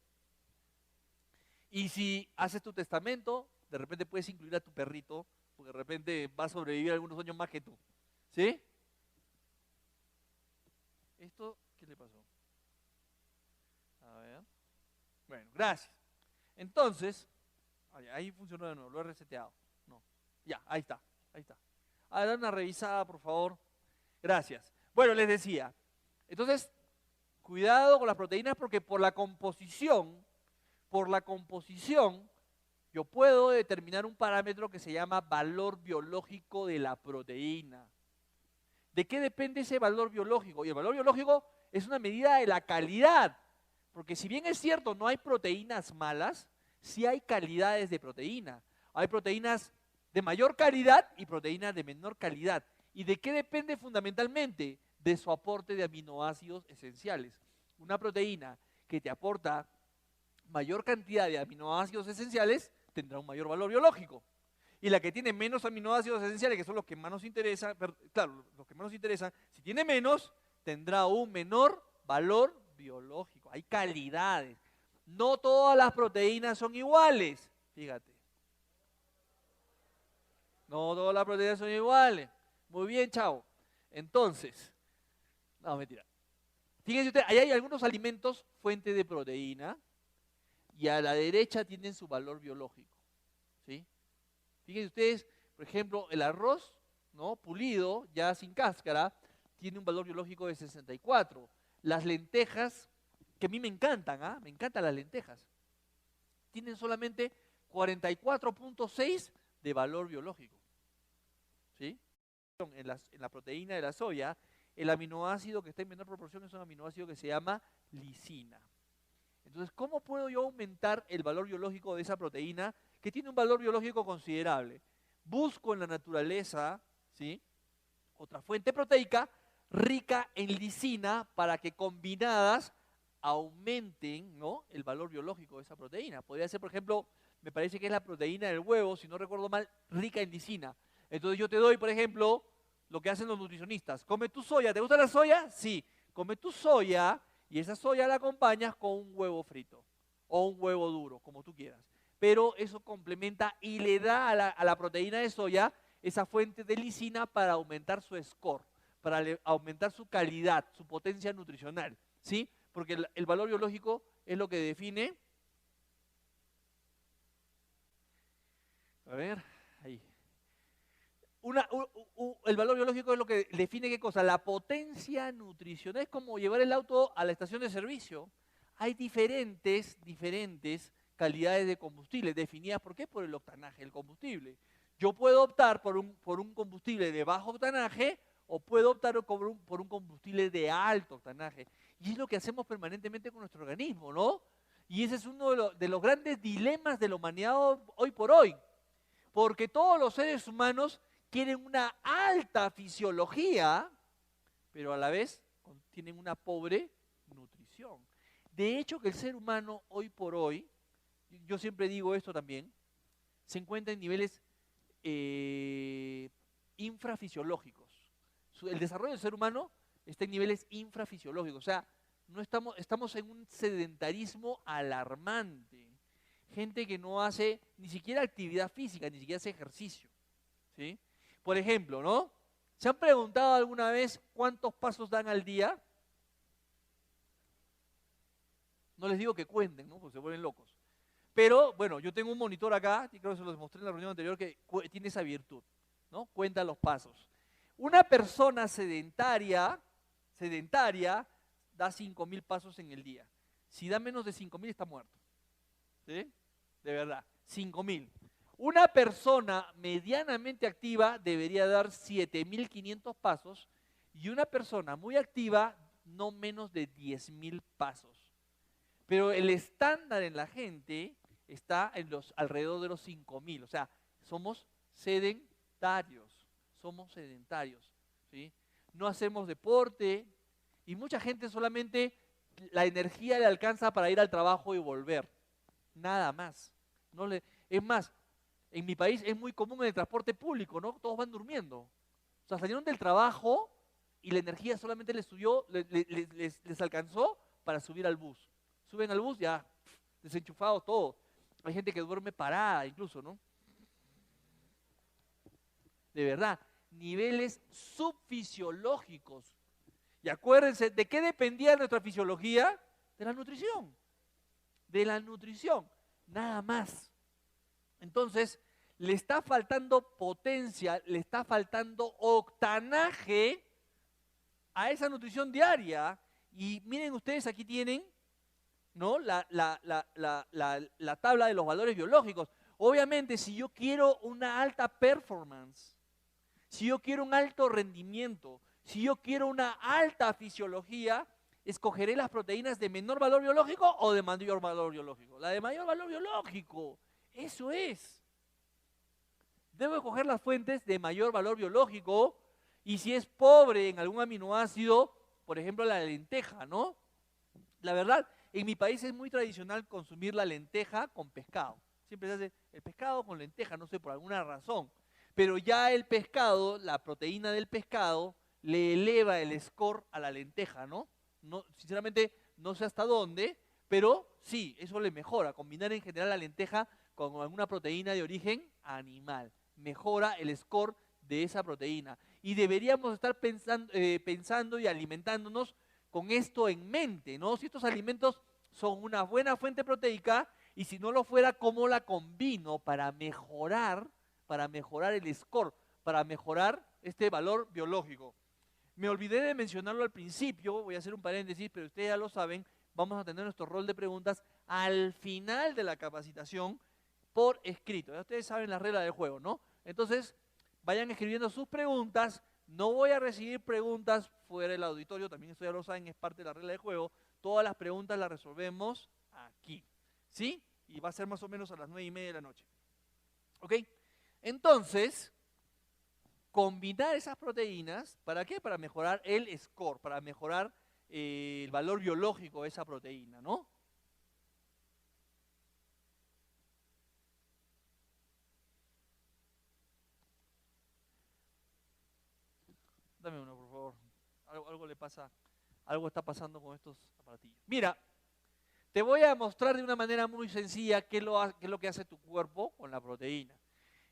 Y si haces tu testamento, de repente puedes incluir a tu perrito, porque de repente va a sobrevivir algunos años más que tú. ¿Sí? ¿Esto qué le pasó? A ver. Bueno, gracias. Entonces, ahí funcionó de nuevo, lo he reseteado. No. Ya, ahí está. A dar una revisada, por favor. Gracias. Bueno, les decía. Entonces, cuidado con las proteínas porque por la composición, yo puedo determinar un parámetro que se llama valor biológico de la proteína. ¿De qué depende ese valor biológico? Y el valor biológico es una medida de la calidad. Porque si bien es cierto, no hay proteínas malas, sí hay calidades de proteína. Hay proteínas de mayor calidad y proteínas de menor calidad. ¿Y de qué depende fundamentalmente? De su aporte de aminoácidos esenciales. Una proteína que te aporta mayor cantidad de aminoácidos esenciales tendrá un mayor valor biológico. Y la que tiene menos aminoácidos esenciales, que son los que más nos interesan, los que más nos interesan, si tiene menos, tendrá un menor valor biológico. Hay calidades. No todas las proteínas son iguales, fíjate. No todas las proteínas son iguales. Muy bien, chao. Entonces, no, mentira. Fíjense ustedes, ahí hay algunos alimentos fuente de proteína y a la derecha tienen su valor biológico. ¿Sí? Fíjense ustedes, por ejemplo, el arroz, ¿no? Pulido, ya sin cáscara, tiene un valor biológico de 64. Las lentejas, que a mí me encantan, ¿ah? Me encantan las lentejas, tienen solamente 44.6 de valor biológico. ¿Sí? En la proteína de la soya, el aminoácido que está en menor proporción es un aminoácido que se llama lisina. Entonces, ¿cómo puedo yo aumentar el valor biológico de esa proteína que tiene un valor biológico considerable? Busco en la naturaleza, ¿sí?, otra fuente proteica rica en lisina para que combinadas aumenten, ¿no?, el valor biológico de esa proteína. Podría ser, por ejemplo, me parece que es la proteína del huevo, si no recuerdo mal, rica en lisina. Entonces yo te doy, por ejemplo, lo que hacen los nutricionistas. Come tu soya. ¿Te gusta la soya? Sí. Come tu soya y esa soya la acompañas con un huevo frito o un huevo duro, como tú quieras. Pero eso complementa y le da a la proteína de soya esa fuente de lisina para aumentar su score, para aumentar su calidad, su potencia nutricional, ¿sí? Porque el valor biológico es lo que define. A ver, ahí. El valor biológico es lo que define qué cosa, la potencia nutricional. Es como llevar el auto a la estación de servicio. Hay diferentes calidades de combustible, definidas ¿por qué? Por el octanaje del combustible. Yo puedo optar por un combustible de bajo octanaje o puedo optar por un combustible de alto octanaje. Y es lo que hacemos permanentemente con nuestro organismo, ¿no? Y ese es uno de los grandes dilemas de la humanidad hoy por hoy. Porque todos los seres humanos quieren una alta fisiología, pero a la vez tienen una pobre nutrición. De hecho, que el ser humano hoy por hoy, yo siempre digo esto también, se encuentra en niveles infrafisiológicos. El desarrollo del ser humano está en niveles infrafisiológicos, o sea, estamos en un sedentarismo alarmante. Gente que no hace ni siquiera actividad física, ni siquiera hace ejercicio, ¿sí? Por ejemplo, ¿no? ¿Se han preguntado alguna vez cuántos pasos dan al día? No les digo que cuenten, ¿no? Porque se vuelven locos. Pero, bueno, yo tengo un monitor acá, y creo que se los mostré en la reunión anterior, que tiene esa virtud, ¿no? Cuenta los pasos. Una persona sedentaria da 5.000 pasos en el día. Si da menos de 5.000 está muerto. ¿Sí? De verdad, 5.000. Una persona medianamente activa debería dar 7.500 pasos y una persona muy activa no menos de 10.000 pasos. Pero el estándar en la gente está alrededor de los 5.000. O sea, somos sedentarios. ¿Sí? No hacemos deporte y mucha gente solamente la energía le alcanza para ir al trabajo y volver. Nada más. Es más, en mi país es muy común en el transporte público, ¿no? Todos van durmiendo. O sea, salieron del trabajo y la energía solamente les alcanzó para subir al bus. Suben al bus ya desenchufados todos. Hay gente que duerme parada incluso, ¿no? De verdad, niveles subfisiológicos. Y acuérdense, ¿de qué dependía nuestra fisiología? De la nutrición. De la nutrición, nada más. Entonces, le está faltando potencia, le está faltando octanaje a esa nutrición diaria. Y miren ustedes, aquí tienen, ¿no?, la tabla de los valores biológicos. Obviamente, si yo quiero una alta performance, si yo quiero un alto rendimiento, si yo quiero una alta fisiología, ¿escogeré las proteínas de menor valor biológico o de mayor valor biológico? La de mayor valor biológico, eso es. Debo escoger las fuentes de mayor valor biológico y si es pobre en algún aminoácido, por ejemplo la lenteja, ¿no? La verdad, en mi país es muy tradicional consumir la lenteja con pescado. Siempre se hace el pescado con lenteja, no sé, por alguna razón. Pero ya el pescado, la proteína del pescado, le eleva el score a la lenteja, ¿no? No, sinceramente, no sé hasta dónde, pero sí, eso le mejora. Combinar en general la lenteja con alguna proteína de origen animal. mejora el score de esa proteína. Y deberíamos estar pensando y alimentándonos con esto en mente, ¿no? Si estos alimentos son una buena fuente proteica y si no lo fuera, ¿cómo la combino para mejorar el score, para mejorar este valor biológico? Me olvidé de mencionarlo al principio, voy a hacer un paréntesis, pero ustedes ya lo saben, vamos a tener nuestro rol de preguntas al final de la capacitación por escrito. Ya ustedes saben las reglas del juego, ¿no? Entonces, vayan escribiendo sus preguntas. No voy a recibir preguntas fuera del auditorio, también esto ya lo saben, es parte de la regla del juego. Todas las preguntas las resolvemos aquí, ¿sí? Y va a ser más o menos a las 9:30 de la noche. ¿Ok? Entonces, combinar esas proteínas, ¿para qué? Para mejorar el score, para mejorar el valor biológico de esa proteína, ¿no? Dame uno, por favor. Algo le pasa, algo está pasando con estos aparatillos. Mira, te voy a mostrar de una manera muy sencilla qué es lo que hace tu cuerpo con la proteína.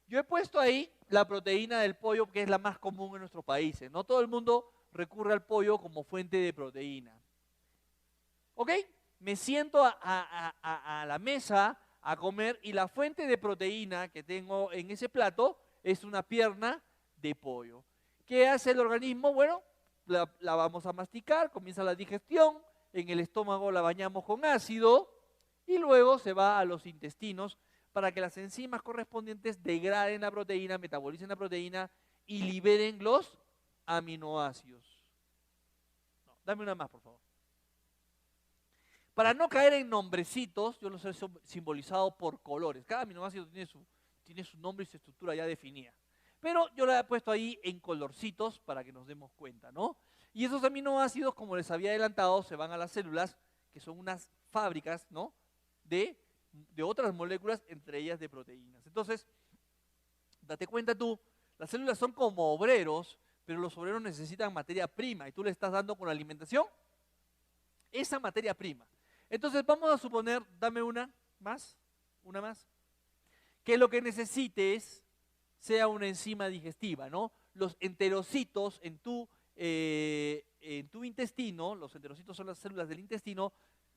Yo he puesto ahí la proteína del pollo, que es la más común en nuestros países. No todo el mundo recurre al pollo como fuente de proteína. ¿Ok? Me siento a la mesa a comer y la fuente de proteína que tengo en ese plato es una pierna de pollo. ¿Qué hace el organismo? Bueno, la vamos a masticar, comienza la digestión, en el estómago la bañamos con ácido y luego se va a los intestinos para que las enzimas correspondientes degraden la proteína, metabolicen la proteína y liberen los aminoácidos. No, dame una más, por favor. Para no caer en nombrecitos, yo los he simbolizado por colores. Cada aminoácido tiene su nombre y su estructura ya definida. Pero yo la he puesto ahí en colorcitos para que nos demos cuenta, ¿no? Y esos aminoácidos, como les había adelantado, se van a las células, que son unas fábricas, ¿no? De otras moléculas, entre ellas de proteínas. Entonces, date cuenta tú, las células son como obreros, pero los obreros necesitan materia prima y tú le estás dando con la alimentación esa materia prima. Entonces, vamos a suponer, dame una más, que lo que necesites sea una enzima digestiva, ¿no? Los enterocitos en tu intestino, los enterocitos son las células del intestino,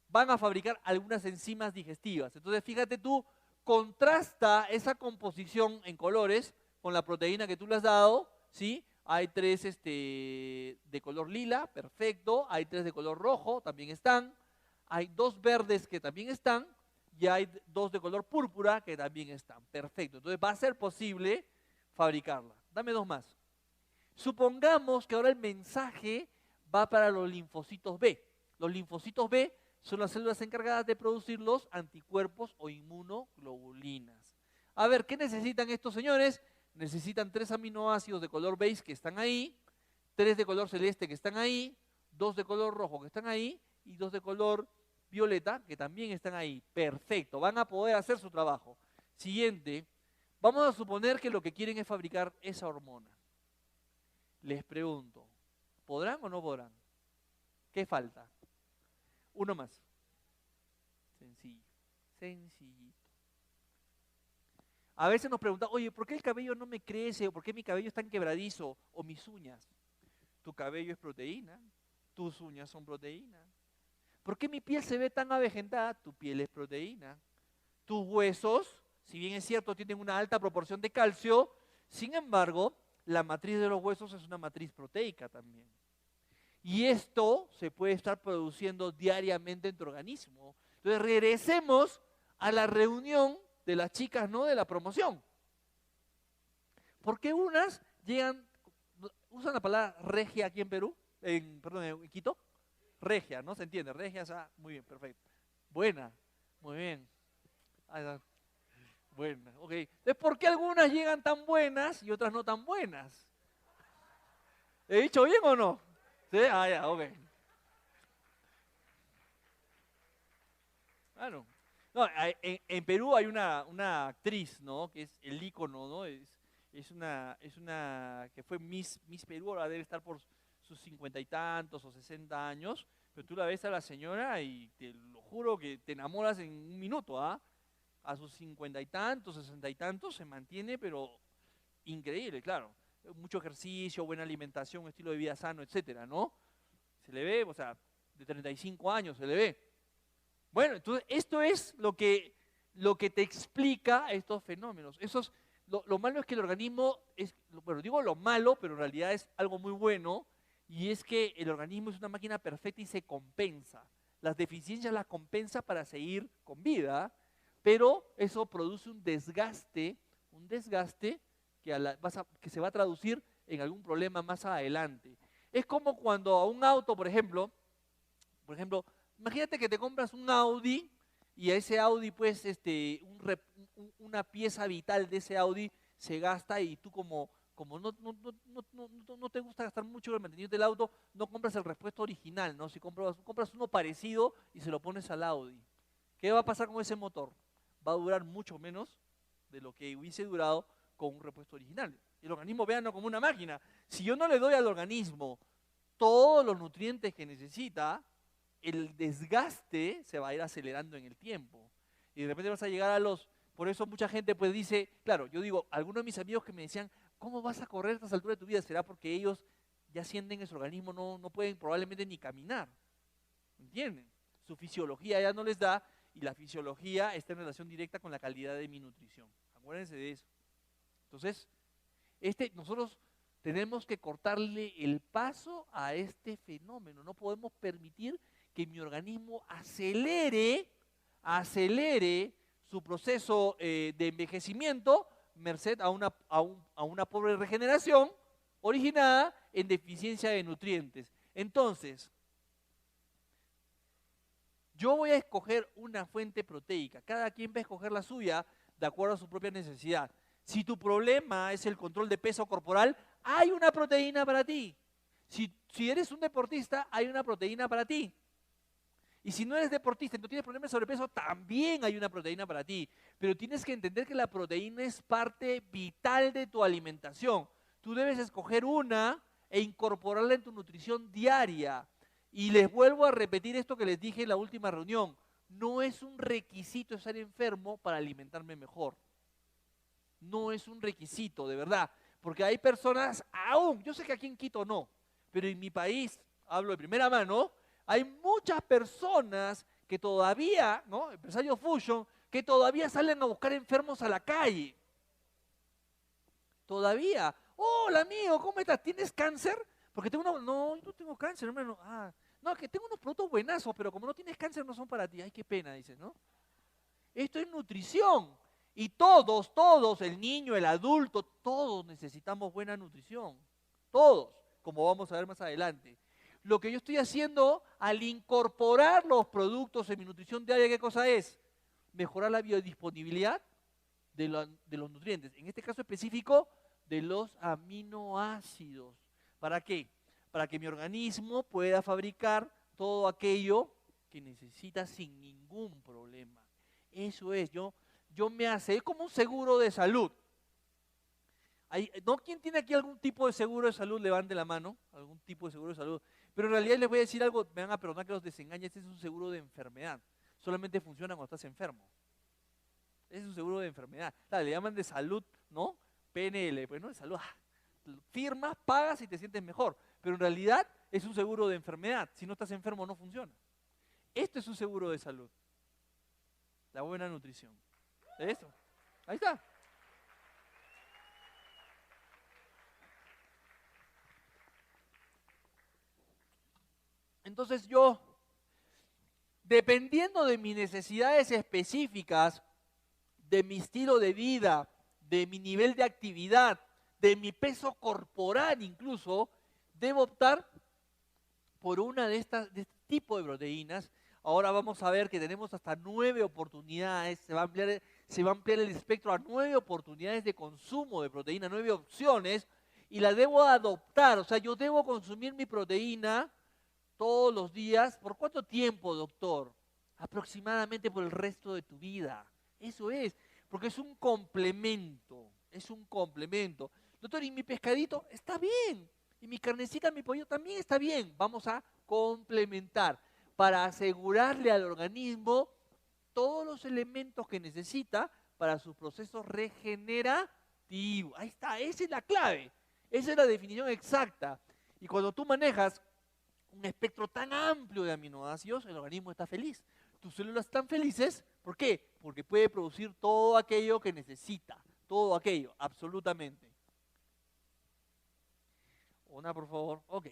van a fabricar algunas enzimas digestivas. Entonces, fíjate tú, contrasta esa composición en colores con la proteína que tú le has dado, ¿sí? Hay 3 de color lila, perfecto. Hay 3 de color rojo, también están. Hay 2 verdes que también están. Y hay 2 de color púrpura que también están. Perfecto. Entonces va a ser posible fabricarla. Dame 2 más. Supongamos que ahora el mensaje va para los linfocitos B. Los linfocitos B son las células encargadas de producir los anticuerpos o inmunoglobulinas. A ver, ¿qué necesitan estos señores? Necesitan 3 aminoácidos de color beige que están ahí, 3 de color celeste que están ahí, 2 de color rojo que están ahí y 2 de color violeta que también están ahí. Perfecto, van a poder hacer su trabajo. Siguiente, vamos a suponer que lo que quieren es fabricar esa hormona. Les pregunto, ¿podrán o no podrán? ¿Qué falta? Uno más. Sencillo, sencillito. A veces nos preguntan, oye, ¿por qué el cabello no me crece? ¿O por qué mi cabello es tan quebradizo? ¿O mis uñas? Tu cabello es proteína, tus uñas son proteína. ¿Por qué mi piel se ve tan avejentada? Tu piel es proteína. Tus huesos, si bien es cierto, tienen una alta proporción de calcio, sin embargo, la matriz de los huesos es una matriz proteica también. Y esto se puede estar produciendo diariamente en tu organismo. Entonces regresemos a la reunión de las chicas, ¿no? De la promoción. ¿Por qué unas llegan, usan la palabra regia aquí en Perú? Perdón, en Quito. Regia, ¿no? ¿Se entiende? Regia, muy bien, perfecto. Buena, muy bien. Buena, ok. Entonces, ¿por qué algunas llegan tan buenas y otras no tan buenas? ¿He dicho bien o no? ¿Sí? Ah, ya, ok. Claro. No, en Perú hay una actriz, ¿no? Que es el ícono, ¿no? Es una que fue Miss Perú, ahora debe estar por sus 50 y tantos o 60 años, pero tú la ves a la señora y te lo juro que te enamoras en un minuto, ¿ah? A sus 50 y tantos, 60 y tantos se mantiene, pero increíble, claro. Mucho ejercicio, buena alimentación, estilo de vida sano, etcétera, ¿no? Se le ve, o sea, de 35 años se le ve. Bueno, entonces esto es lo que te explica estos fenómenos. Lo malo es que el organismo, bueno, digo lo malo, pero en realidad es algo muy bueno, y es que el organismo es una máquina perfecta y se compensa. Las deficiencias las compensa para seguir con vida, pero eso produce un desgaste que se va a traducir en algún problema más adelante. Es como cuando a un auto, por ejemplo, imagínate que te compras un Audi y a ese Audi, pues, una pieza vital de ese Audi se gasta y tú como no te gusta gastar mucho en el mantenimiento del auto, no compras el repuesto original, ¿no? Si compras uno parecido y se lo pones al Audi. ¿Qué va a pasar con ese motor? Va a durar mucho menos de lo que hubiese durado con un repuesto original. El organismo, véanlo como una máquina. Si yo no le doy al organismo todos los nutrientes que necesita, el desgaste se va a ir acelerando en el tiempo. Y de repente vas a llegar por eso mucha gente pues dice, claro, yo digo, algunos de mis amigos que me decían, ¿cómo vas a correr a estas alturas de tu vida? Será porque ellos ya sienten que su organismo no pueden probablemente ni caminar. ¿Entienden? Su fisiología ya no les da, y la fisiología está en relación directa con la calidad de mi nutrición. Acuérdense de eso. Entonces, nosotros tenemos que cortarle el paso a este fenómeno. No podemos permitir que mi organismo acelere su proceso de envejecimiento, merced a una pobre regeneración originada en deficiencia de nutrientes. Entonces, yo voy a escoger una fuente proteica. Cada quien va a escoger la suya de acuerdo a su propia necesidad. Si tu problema es el control de peso corporal, hay una proteína para ti. Si eres un deportista, hay una proteína para ti. Y si no eres deportista y no tienes problemas de sobrepeso, también hay una proteína para ti. Pero tienes que entender que la proteína es parte vital de tu alimentación. Tú debes escoger una e incorporarla en tu nutrición diaria. Y les vuelvo a repetir esto que les dije en la última reunión. No es un requisito estar enfermo para alimentarme mejor. No es un requisito, de verdad. Porque hay personas aún, yo sé que aquí en Quito no, pero en mi país, hablo de primera mano, hay muchas personas que todavía, ¿no? Empresarios Fusion, que todavía salen a buscar enfermos a la calle. Todavía. Hola amigo, ¿cómo estás? ¿Tienes cáncer? Porque no, yo no tengo cáncer, hermano. No, que tengo unos productos buenazos, pero como no tienes cáncer no son para ti. Ay, qué pena, dices, ¿no? Esto es nutrición. Y todos, el niño, el adulto, todos necesitamos buena nutrición. Todos, como vamos a ver más adelante. Lo que yo estoy haciendo al incorporar los productos en mi nutrición diaria, ¿qué cosa es? Mejorar la biodisponibilidad de los nutrientes. En este caso específico, de los aminoácidos. ¿Para qué? Para que mi organismo pueda fabricar todo aquello que necesita sin ningún problema. Eso es, yo me hace, es como un seguro de salud. ¿No? ¿Quién tiene aquí algún tipo de seguro de salud? Levante la mano, algún tipo de seguro de salud. Pero en realidad les voy a decir algo, me van a perdonar que los desengañe, este es un seguro de enfermedad. Solamente funciona cuando estás enfermo. Es un seguro de enfermedad. Claro, le llaman de salud, ¿no? PNL, pues no de salud. Firmas, pagas y te sientes mejor. Pero en realidad es un seguro de enfermedad. Si no estás enfermo no funciona. Esto es un seguro de salud. La buena nutrición. Eso. Ahí está. Entonces yo, dependiendo de mis necesidades específicas, de mi estilo de vida, de mi nivel de actividad, de mi peso corporal incluso, debo optar por una de este tipo de proteínas. Ahora vamos a ver que tenemos hasta 9 oportunidades, se va a ampliar el espectro a 9 oportunidades de consumo de proteína, 9 opciones, y la debo adoptar. O sea, yo debo consumir mi proteína todos los días. ¿Por cuánto tiempo, doctor? Aproximadamente por el resto de tu vida. Eso es, porque es un complemento, Doctor, ¿y mi pescadito? Está bien. Y mi carnecita, mi pollo también está bien. Vamos a complementar para asegurarle al organismo todos los elementos que necesita para sus procesos regenerativos. activo. Ahí está, esa es la clave. Esa es la definición exacta. Y cuando tú manejas un espectro tan amplio de aminoácidos, el organismo está feliz. Tus células están felices, ¿por qué? Porque puede producir todo aquello que necesita. Todo aquello, absolutamente. Una, por favor. Ok.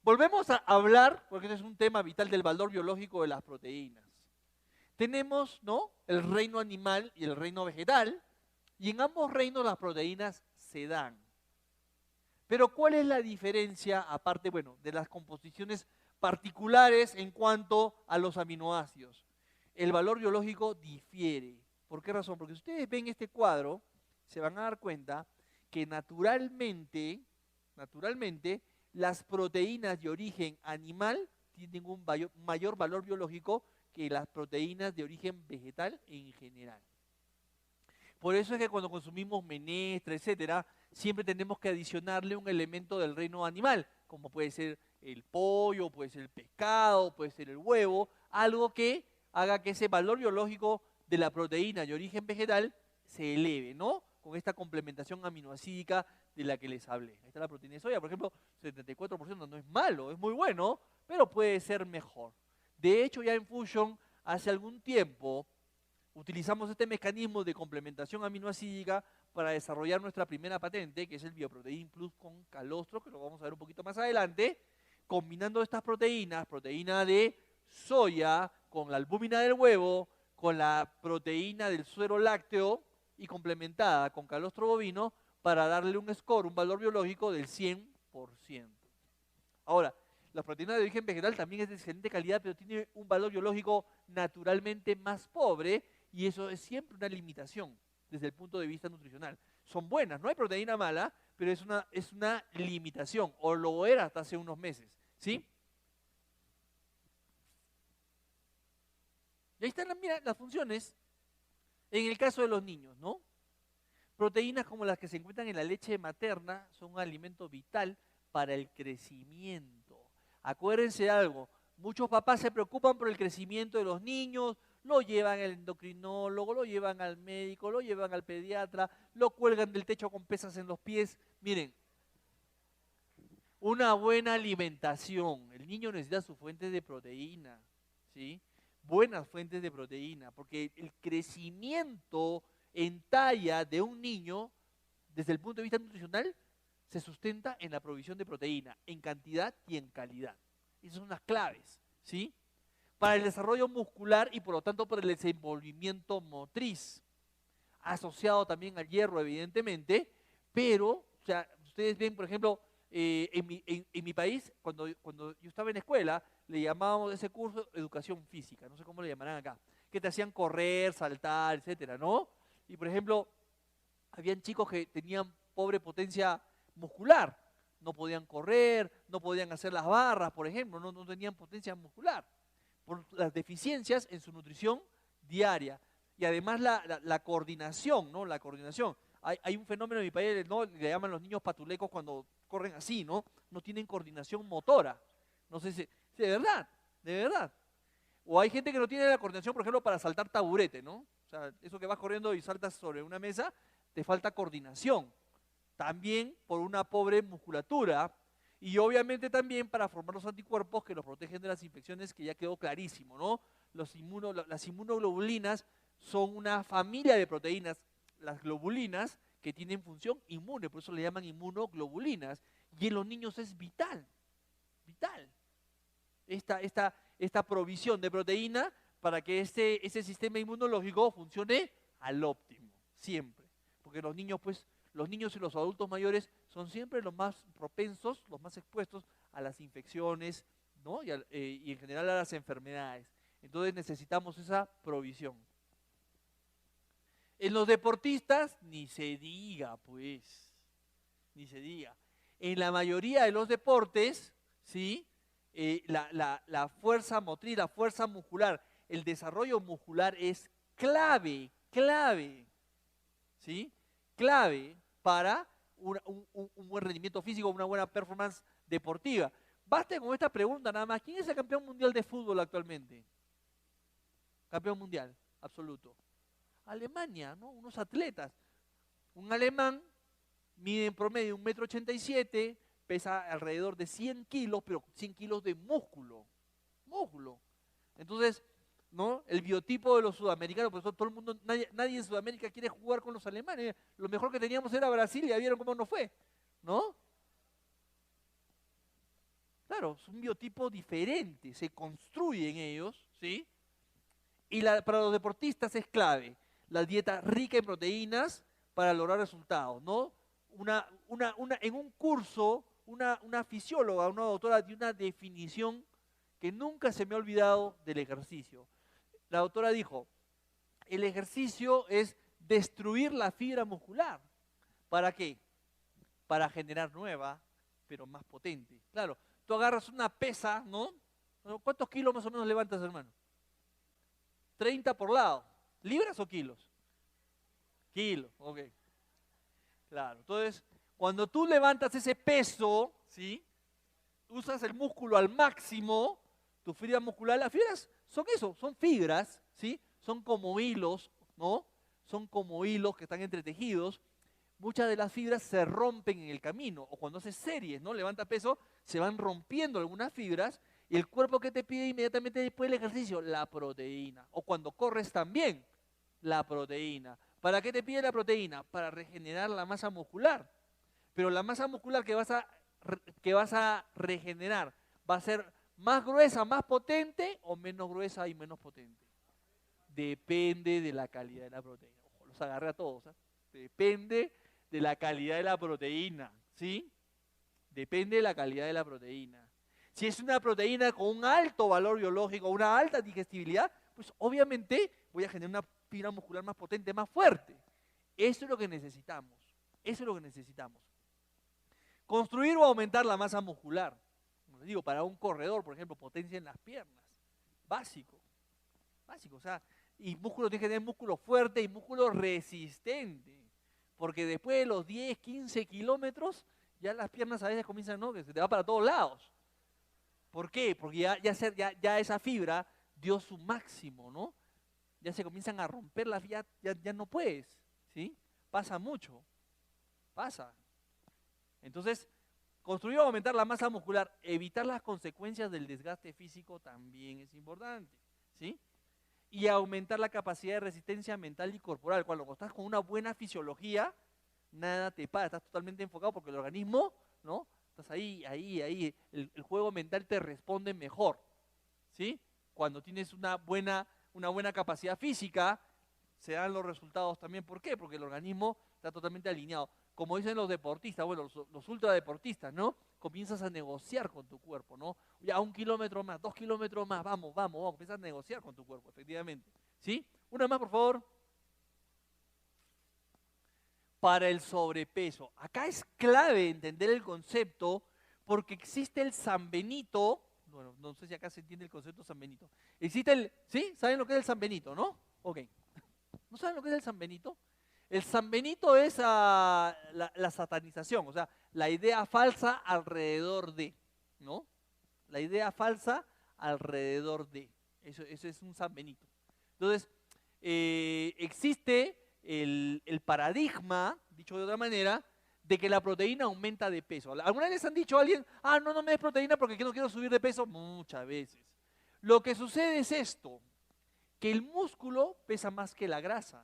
Volvemos a hablar, porque este es un tema vital, del valor biológico de las proteínas. Tenemos, ¿no?, el reino animal y el reino vegetal, y en ambos reinos las proteínas se dan. Pero ¿cuál es la diferencia, aparte, bueno, de las composiciones particulares en cuanto a los aminoácidos? El valor biológico difiere. ¿Por qué razón? Porque si ustedes ven este cuadro, se van a dar cuenta que naturalmente, las proteínas de origen animal tienen un mayor valor biológico que las proteínas de origen vegetal en general. Por eso es que cuando consumimos menestra, etcétera, siempre tenemos que adicionarle un elemento del reino animal, como puede ser el pollo, puede ser el pescado, puede ser el huevo, algo que haga que ese valor biológico de la proteína de origen vegetal se eleve, ¿no? Con esta complementación aminoácidica de la que les hablé. Ahí está la proteína de soya, por ejemplo, 74% no es malo, es muy bueno, pero puede ser mejor. De hecho, ya en Fusion, hace algún tiempo, utilizamos este mecanismo de complementación aminoácidica para desarrollar nuestra primera patente, que es el Bioprotein Plus con calostro, que lo vamos a ver un poquito más adelante, combinando estas proteínas, proteína de soya con la albúmina del huevo, con la proteína del suero lácteo y complementada con calostro bovino para darle un score, un valor biológico del 100%. Ahora, la proteína de origen vegetal también es de excelente calidad, pero tiene un valor biológico naturalmente más pobre, y eso es siempre una limitación desde el punto de vista nutricional. Son buenas, no hay proteína mala, pero es una limitación, o lo era hasta hace unos meses, ¿sí? Y ahí están las funciones en el caso de los niños, ¿no? Proteínas como las que se encuentran en la leche materna son un alimento vital para el crecimiento. Acuérdense de algo, muchos papás se preocupan por el crecimiento de los niños, lo llevan al endocrinólogo, lo llevan al médico, lo llevan al pediatra, lo cuelgan del techo con pesas en los pies. Miren, una buena alimentación, el niño necesita sus fuentes de proteína, ¿sí? Buenas fuentes de proteína, porque el crecimiento en talla de un niño, desde el punto de vista nutricional, se sustenta en la provisión de proteína, en cantidad y en calidad. Esas son las claves, ¿sí? Para el desarrollo muscular y por lo tanto para el desenvolvimiento motriz, asociado también al hierro, evidentemente, pero, o sea, ustedes ven, por ejemplo, en mi país, cuando yo estaba en escuela, le llamábamos a ese curso educación física, no sé cómo le llamarán acá, que te hacían correr, saltar, etcétera, ¿no? Y por ejemplo, habían chicos que tenían pobre potencia muscular, no podían correr, no podían hacer las barras, por ejemplo, no tenían potencia muscular, por las deficiencias en su nutrición diaria. Y además la coordinación, ¿no? La coordinación. Hay un fenómeno en mi país, ¿no?, le llaman los niños patulecos cuando corren así, ¿no? No tienen coordinación motora. No sé si, de verdad, de verdad. O hay gente que no tiene la coordinación, por ejemplo, para saltar taburete, ¿no? O sea, eso que vas corriendo y saltas sobre una mesa, te falta coordinación. También por una pobre musculatura y obviamente también para formar los anticuerpos que los protegen de las infecciones, que ya quedó clarísimo, ¿no? Las inmunoglobulinas son una familia de proteínas, las globulinas, que tienen función inmune, por eso le llaman inmunoglobulinas, y en los niños es vital, vital, esta provisión de proteína para que ese sistema inmunológico funcione al óptimo, siempre, porque los niños, pues, los niños y los adultos mayores son siempre los más propensos, los más expuestos a las infecciones, ¿no? Y en general a las enfermedades. Entonces necesitamos esa provisión. En los deportistas, ni se diga, pues, ni se diga. En la mayoría de los deportes, ¿sí? La fuerza motriz, la fuerza muscular, el desarrollo muscular es clave, ¿sí? Clave para un buen rendimiento físico, una buena performance deportiva. Basta con esta pregunta nada más. ¿Quién es el campeón mundial de fútbol actualmente? Campeón mundial, absoluto. Alemania, ¿no? Unos atletas. Un alemán mide en promedio 1,87 m, pesa alrededor de 100 kilos, pero 100 kilos de músculo. Músculo. Entonces, ¿no? El biotipo de los sudamericanos, pues todo el mundo, nadie en Sudamérica quiere jugar con los alemanes. Lo mejor que teníamos era Brasil y ya vieron cómo nos fue, ¿no? Claro, es un biotipo diferente, se construye en ellos, ¿sí? Y para los deportistas es clave la dieta rica en proteínas para lograr resultados, ¿no? En un curso, una fisióloga, una doctora dio una definición que nunca se me ha olvidado del ejercicio. La doctora dijo, el ejercicio es destruir la fibra muscular. ¿Para qué? Para generar nueva, pero más potente. Claro, tú agarras una pesa, ¿no? ¿Cuántos kilos más o menos levantas, hermano? 30 por lado. ¿Libras o kilos? Kilos, ok. Claro, entonces, cuando tú levantas ese peso, ¿sí? Usas el músculo al máximo, tu fibra muscular, las fibras son eso, son fibras, ¿sí? Son como hilos, ¿no? Son como hilos que están entretejidos. Muchas de las fibras se rompen en el camino, o cuando haces series, ¿no? Levanta peso, se van rompiendo algunas fibras, y el cuerpo que te pide inmediatamente después del ejercicio, la proteína. O cuando corres también, la proteína. ¿Para qué te pide la proteína? Para regenerar la masa muscular. Pero la masa muscular que vas a regenerar va a ser más gruesa, más potente, o menos gruesa y menos potente. Depende de la calidad de la proteína. Ojo, los agarré a todos, ¿eh? Depende de la calidad de la proteína, ¿sí? Depende de la calidad de la proteína. Si es una proteína con un alto valor biológico, una alta digestibilidad, pues obviamente voy a generar una fibra muscular más potente, más fuerte. Eso es lo que necesitamos. Eso es lo que necesitamos. Construir o aumentar la masa muscular. Como les digo, para un corredor, por ejemplo, potencia en las piernas. Básico. Básico, o sea, y músculo tiene que tener músculo fuerte y músculo resistente. Porque después de los 10, 15 kilómetros, ya las piernas a veces comienzan, ¿no? Que se te va para todos lados. ¿Por qué? Porque ya esa fibra dio su máximo, ¿no? Ya se comienzan a romper las, ya no puedes, ¿sí? Pasa mucho, pasa. Entonces, construir o aumentar la masa muscular, evitar las consecuencias del desgaste físico también es importante, ¿sí? Y aumentar la capacidad de resistencia mental y corporal. Cuando estás con una buena fisiología, nada te para, estás totalmente enfocado porque el organismo, ¿no? Estás ahí, el juego mental te responde mejor, ¿sí? Cuando tienes una buena capacidad física, se dan los resultados también. ¿Por qué? Porque el organismo está totalmente alineado. Como dicen los deportistas, bueno, los ultradeportistas, ¿no? Comienzas a negociar con tu cuerpo, ¿no? Ya 1 kilómetro más, 2 kilómetros más, vamos, comienzas a negociar con tu cuerpo, efectivamente, ¿sí? Una más, por favor. Para el sobrepeso. Acá es clave entender el concepto porque existe el San Benito. Bueno, no sé si acá se entiende el concepto San Benito. Existe ¿sí? ¿Saben lo que es el San Benito, no? Ok. ¿No saben lo que es el San Benito? El San Benito es la satanización, o sea, la idea falsa alrededor de, ¿no? La idea falsa alrededor de. Eso es un San Benito. Entonces, existe el paradigma, dicho de otra manera, de que la proteína aumenta de peso. ¿Alguna vez les han dicho a alguien, no me des proteína porque no quiero subir de peso? Muchas veces. Lo que sucede es esto, que el músculo pesa más que la grasa.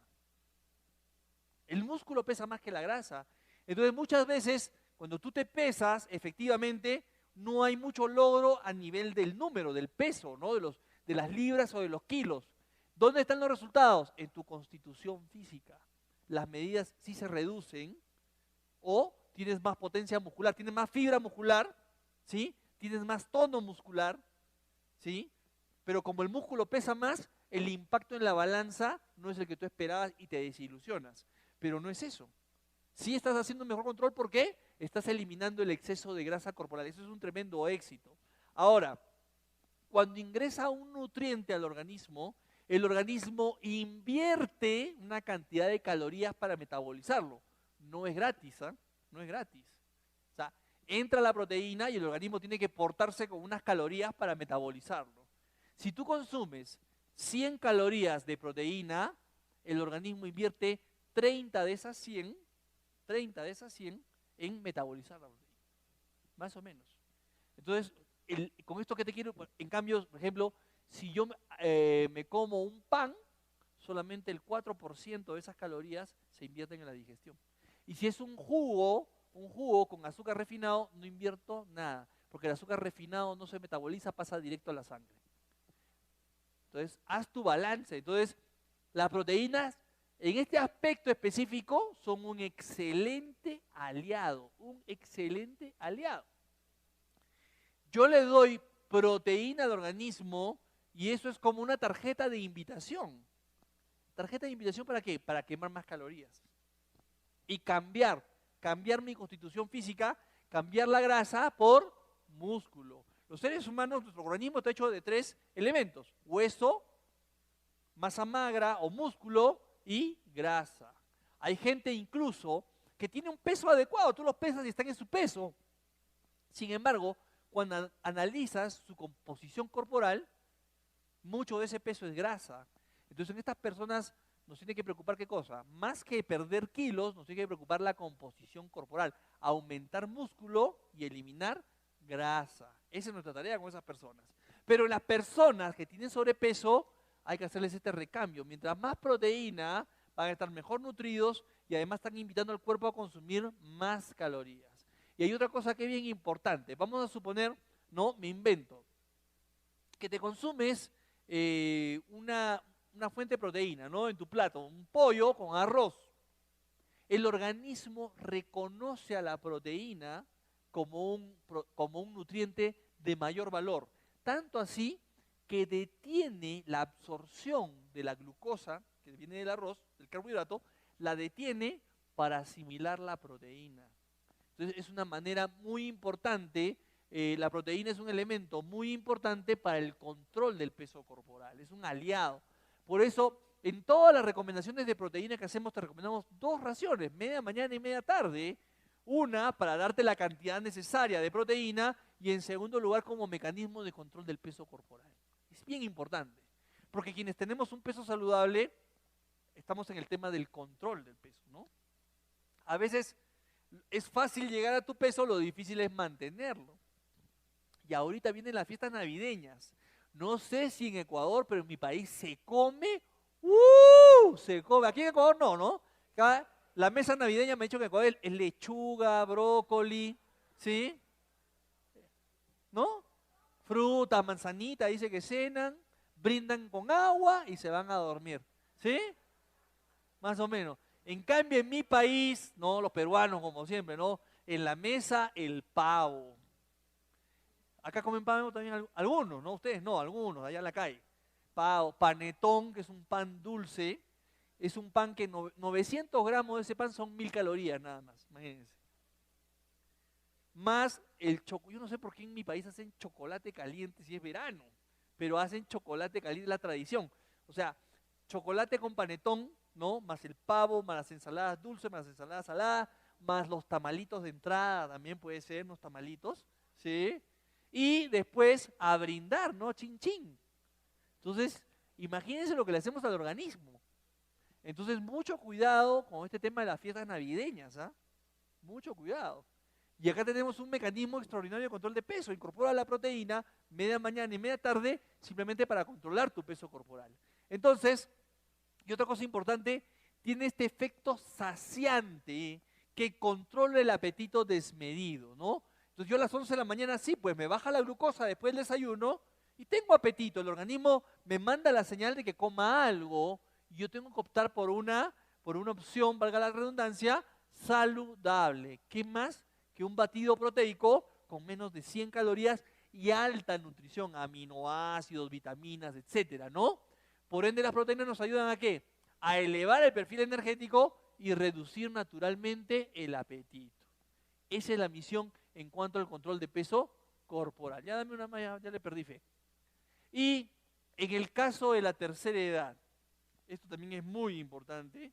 El músculo pesa más que la grasa. Entonces muchas veces, cuando tú te pesas, efectivamente, no hay mucho logro a nivel del número, del peso, ¿no? De las libras o de los kilos. ¿Dónde están los resultados? En tu constitución física. Las medidas sí se reducen o tienes más potencia muscular, tienes más fibra muscular, ¿sí? Tienes más tono muscular, ¿sí? Pero como el músculo pesa más, el impacto en la balanza no es el que tú esperabas y te desilusionas. Pero no es eso. Sí estás haciendo un mejor control, ¿por qué? Estás eliminando el exceso de grasa corporal. Eso es un tremendo éxito. Ahora, cuando ingresa un nutriente al organismo, el organismo invierte una cantidad de calorías para metabolizarlo. No es gratis, ¿eh? No es gratis. O sea, entra la proteína y el organismo tiene que portarse con unas calorías para metabolizarlo. Si tú consumes 100 calorías de proteína, el organismo invierte 30 de esas 100 30 de esas 100 en metabolizar la proteína, más o menos. Entonces, con esto que te quiero, en cambio, por ejemplo, si yo me como un pan, solamente el 4% de esas calorías se invierten en la digestión. Y si es un jugo con azúcar refinado, no invierto nada, porque el azúcar refinado no se metaboliza, pasa directo a la sangre. Entonces, haz tu balance. Entonces, las proteínas, en este aspecto específico, son un excelente aliado, Yo le doy proteína al organismo y eso es como una tarjeta de invitación. ¿Tarjeta de invitación para qué? Para quemar más calorías. Y cambiar mi constitución física, cambiar la grasa por músculo. Los seres humanos, nuestro organismo está hecho de 3 elementos: hueso, masa magra o músculo y grasa. Hay gente incluso que tiene un peso adecuado, tú los pesas y están en su peso. Sin embargo, cuando analizas su composición corporal, mucho de ese peso es grasa. Entonces, en estas personas nos tiene que preocupar ¿qué cosa? Más que perder kilos, nos tiene que preocupar la composición corporal, aumentar músculo y eliminar grasa. Esa es nuestra tarea con esas personas. Pero las personas que tienen sobrepeso, hay que hacerles este recambio. Mientras más proteína, van a estar mejor nutridos y además están invitando al cuerpo a consumir más calorías. Y hay otra cosa que es bien importante. Vamos a suponer, no, me invento, que te consumes una fuente de proteína, ¿no? En tu plato, un pollo con arroz. El organismo reconoce a la proteína como un nutriente de mayor valor. Tanto así que detiene la absorción de la glucosa, que viene del arroz, del carbohidrato, la detiene para asimilar la proteína. Entonces es una manera muy importante, la proteína es un elemento muy importante para el control del peso corporal, es un aliado. Por eso, en todas las recomendaciones de proteína que hacemos, te recomendamos 2 raciones, media mañana y media tarde. Una, para darte la cantidad necesaria de proteína, y en segundo lugar, como mecanismo de control del peso corporal. Es bien importante, porque quienes tenemos un peso saludable, estamos en el tema del control del peso, ¿no? A veces es fácil llegar a tu peso, lo difícil es mantenerlo. Y ahorita vienen las fiestas navideñas. No sé si en Ecuador, pero en mi país se come, se come. Aquí en Ecuador no, ¿no? La mesa navideña me ha dicho que en Ecuador es lechuga, brócoli, ¿sí? ¿No? Fruta, manzanita, dice que cenan, brindan con agua y se van a dormir, ¿sí? Más o menos. En cambio, en mi país, ¿no? Los peruanos, como siempre, ¿no? En la mesa, el pavo. Acá comen pavo también algunos, ¿no? Ustedes no, algunos, allá en la calle. Pavo, panetón, que es un pan dulce. Es un pan que 900 gramos de ese pan son 1000 calorías nada más, imagínense. Más el chocolate, yo no sé por qué en mi país hacen chocolate caliente si es verano, pero hacen chocolate caliente, es la tradición. O sea, chocolate con panetón, ¿no? Más el pavo, más las ensaladas dulces, más las ensaladas saladas, más los tamalitos de entrada, también puede ser unos tamalitos, ¿sí? Y después a brindar, ¿no? Chin chin. Entonces, imagínense lo que le hacemos al organismo. Entonces, mucho cuidado con este tema de las fiestas navideñas, ¿ah? Mucho cuidado. Y acá tenemos un mecanismo extraordinario de control de peso. Incorpora la proteína media mañana y media tarde simplemente para controlar tu peso corporal. Entonces, y otra cosa importante, tiene este efecto saciante que controla el apetito desmedido, ¿no? Entonces yo a las 11 de la mañana sí, pues me baja la glucosa después del desayuno y tengo apetito. El organismo me manda la señal de que coma algo y yo tengo que optar por una opción, valga la redundancia, saludable. ¿Qué más que un batido proteico con menos de 100 calorías y alta nutrición, aminoácidos, vitaminas, etcétera, ¿no? Por ende, las proteínas nos ayudan ¿a qué? A elevar el perfil energético y reducir naturalmente el apetito. Esa es la misión en cuanto al control de peso corporal. Ya dame una más, ya le perdí fe. Y en el caso de la tercera edad, esto también es muy importante.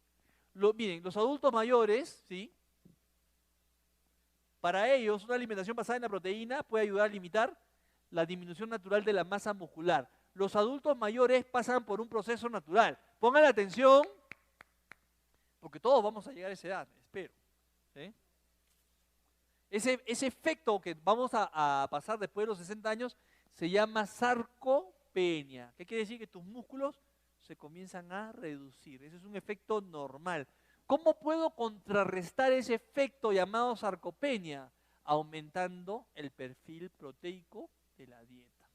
Miren, los adultos mayores, ¿sí? Para ellos, una alimentación basada en la proteína puede ayudar a limitar la disminución natural de la masa muscular. Los adultos mayores pasan por un proceso natural. Pongan atención, porque todos vamos a llegar a esa edad, espero. ¿Sí? Ese efecto que vamos a pasar después de los 60 años se llama sarcopenia. ¿Qué quiere decir? Que tus músculos se comienzan a reducir. Ese es un efecto normal. ¿Cómo puedo contrarrestar ese efecto llamado sarcopenia? Aumentando el perfil proteico de la dieta.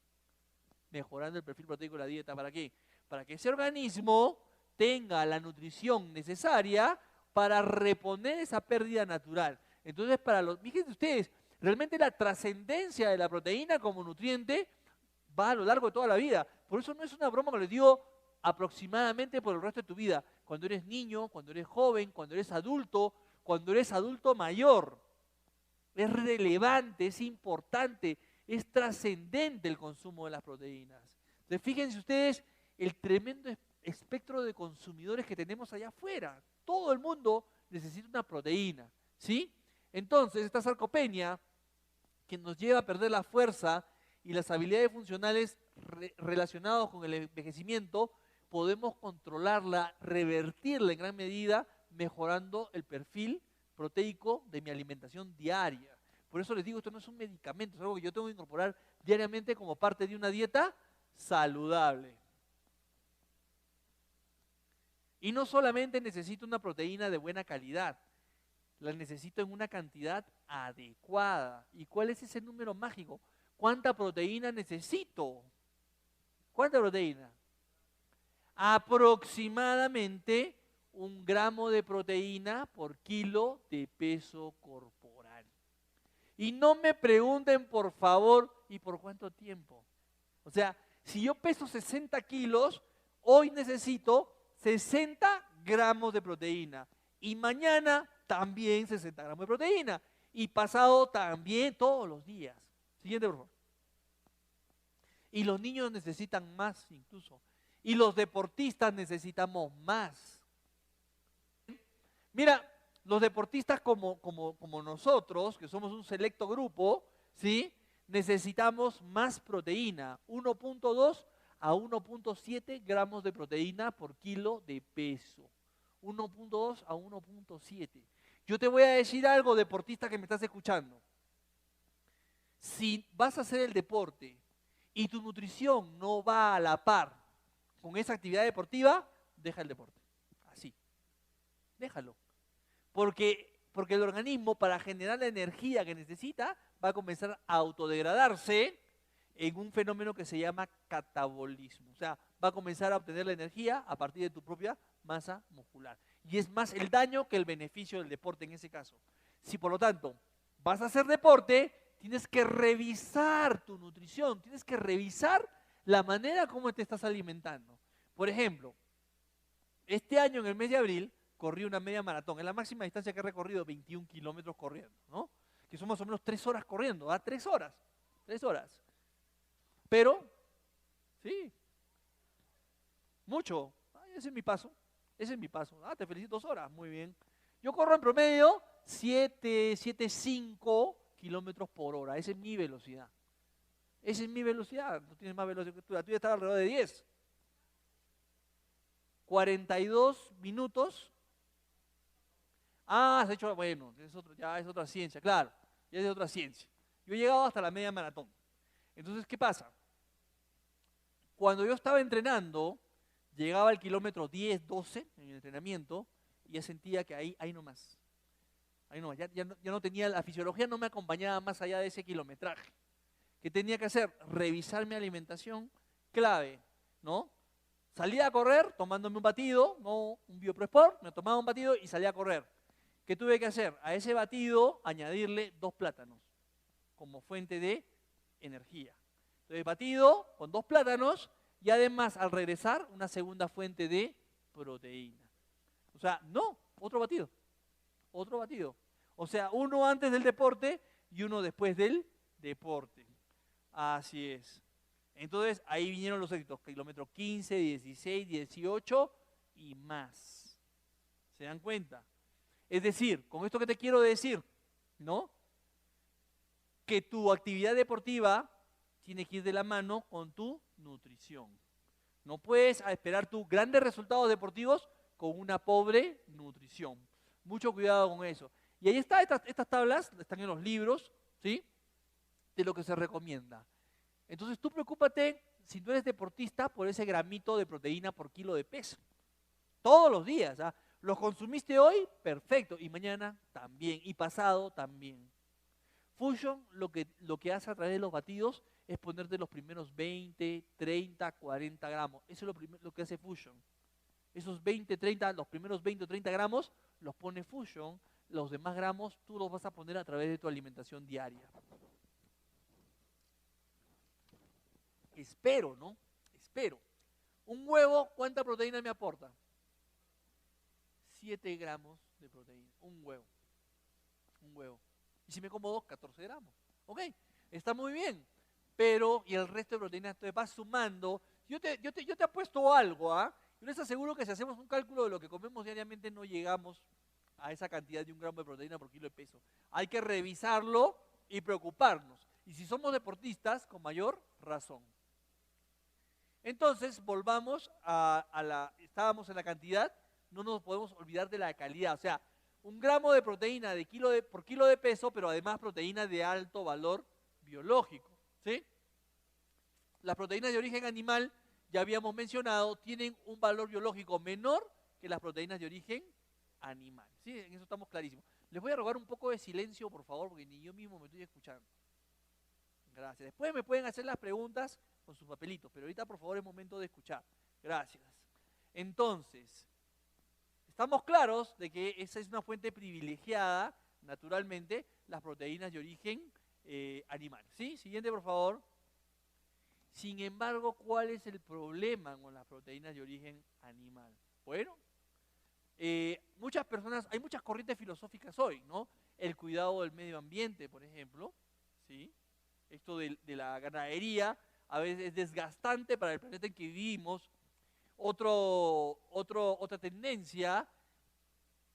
Mejorando el perfil proteico de la dieta. ¿Para qué? Para que ese organismo tenga la nutrición necesaria para reponer esa pérdida natural. Entonces, fíjense ustedes, realmente la trascendencia de la proteína como nutriente va a lo largo de toda la vida. Por eso no es una broma que les digo aproximadamente por el resto de tu vida. Cuando eres niño, cuando eres joven, cuando eres adulto mayor. Es relevante, es importante, es trascendente el consumo de las proteínas. Entonces, fíjense ustedes el tremendo espectro de consumidores que tenemos allá afuera. Todo el mundo necesita una proteína, ¿sí? Entonces, esta sarcopenia que nos lleva a perder la fuerza y las habilidades funcionales relacionadas con el envejecimiento, podemos controlarla, revertirla en gran medida, mejorando el perfil proteico de mi alimentación diaria. Por eso les digo, esto no es un medicamento, es algo que yo tengo que incorporar diariamente como parte de una dieta saludable. Y no solamente necesito una proteína de buena calidad, la necesito en una cantidad adecuada. ¿Y cuál es ese número mágico? ¿Cuánta proteína necesito? ¿Cuánta proteína? Aproximadamente 1 gramo de proteína por kilo de peso corporal. Y no me pregunten, por favor, ¿y por cuánto tiempo? O sea, si yo peso 60 kilos, hoy necesito 60 gramos de proteína. Y mañana también 60 gramos de proteína. Y pasado también, todos los días. Siguiente, por favor. Y los niños necesitan más incluso. Y los deportistas necesitamos más. Mira, los deportistas como nosotros, que somos un selecto grupo, ¿sí? Necesitamos más proteína, 1.2 a 1.7 gramos de proteína por kilo de peso. 1.2 a 1.7. Yo te voy a decir algo, deportista que me estás escuchando. Si vas a hacer el deporte y tu nutrición no va a la par con esa actividad deportiva, deja el deporte. Así. Déjalo. Porque el organismo, para generar la energía que necesita, va a comenzar a autodegradarse en un fenómeno que se llama catabolismo. O sea, va a comenzar a obtener la energía a partir de tu propia masa muscular. Y es más el daño que el beneficio del deporte en ese caso. Si por lo tanto vas a hacer deporte, tienes que revisar tu nutrición, tienes que revisar la manera como te estás alimentando. Por ejemplo, este año en el mes de abril corrí una media maratón. Es la máxima distancia que he recorrido, 21 kilómetros corriendo, ¿no? Que son más o menos 3 horas corriendo, ¿ah? 3 horas. 3 horas. Pero, sí, mucho. Ay, ese es mi paso. Ese es mi paso. Ah, te felicito, 2 horas. Muy bien. Yo corro en promedio 7.5 kilómetros por hora. Esa es mi velocidad. Esa es mi velocidad. No tienes más velocidad que tú. La tuya está alrededor de 10. 42 minutos. Ah, has hecho, bueno, ya es otra ciencia, claro. Ya es de otra ciencia. Yo he llegado hasta la media maratón. Entonces, ¿qué pasa? Cuando yo estaba entrenando, llegaba al kilómetro 10, 12 en el entrenamiento y ya sentía que ahí nomás. Ahí nomás. Ya no tenía, la fisiología no me acompañaba más allá de ese kilometraje. ¿Qué tenía que hacer? Revisar mi alimentación, clave, ¿no? Salía a correr tomándome un batido, no un BioProSport, me tomaba un batido y salía a correr. ¿Qué tuve que hacer? A ese batido añadirle 2 plátanos como fuente de energía. Entonces, batido con 2 plátanos y además al regresar una segunda fuente de proteína. O sea, no, otro batido. O sea, uno antes del deporte y uno después del deporte. Así es. Entonces, ahí vinieron los éxitos, kilómetro 15, 16, 18 y más. ¿Se dan cuenta? Es decir, con esto que te quiero decir, ¿no? Que tu actividad deportiva tiene que ir de la mano con tu nutrición. No puedes esperar tus grandes resultados deportivos con una pobre nutrición. Mucho cuidado con eso. Y ahí está, estas tablas están en los libros, ¿sí? De lo que se recomienda. Entonces tú preocúpate, si tú eres deportista, por ese gramito de proteína por kilo de peso. Todos los días, ¿ah? Los consumiste hoy, perfecto, y mañana también, y pasado también. Fusion lo que hace a través de los batidos es ponerte los primeros 20, 30, 40 gramos. Eso es lo que hace Fusion. Esos 20, 30, los primeros 20 o 30 gramos los pone Fusion, los demás gramos tú los vas a poner a través de tu alimentación diaria. Espero, ¿no? Espero. Un huevo, ¿cuánta proteína me aporta? 7 gramos de proteína. Un huevo. Un huevo. Y si me como 2, 14 gramos. Ok, está muy bien. Pero, y el resto de proteínas te vas sumando. Yo te apuesto algo, ¿ah? Yo les aseguro que si hacemos un cálculo de lo que comemos diariamente, no llegamos a esa cantidad de 1 gramo de proteína por kilo de peso. Hay que revisarlo y preocuparnos. Y si somos deportistas, con mayor razón. Entonces, volvamos estábamos en la cantidad, no nos podemos olvidar de la calidad. O sea, 1 gramo de proteína por kilo de peso, pero además proteína de alto valor biológico, ¿sí? Las proteínas de origen animal, ya habíamos mencionado, tienen un valor biológico menor que las proteínas de origen animal, ¿sí? En eso estamos clarísimos. Les voy a rogar un poco de silencio, por favor, porque ni yo mismo me estoy escuchando. Gracias. Después me pueden hacer las preguntas con sus papelitos, pero ahorita, por favor, es momento de escuchar. Gracias. Entonces, estamos claros de que esa es una fuente privilegiada, naturalmente, las proteínas de origen animal. ¿Sí? Siguiente, por favor. Sin embargo, ¿cuál es el problema con las proteínas de origen animal? Bueno, muchas personas, hay muchas corrientes filosóficas hoy, ¿no? El cuidado del medio ambiente, por ejemplo, ¿sí? Esto de la ganadería a veces es desgastante para el planeta en que vivimos. Otra tendencia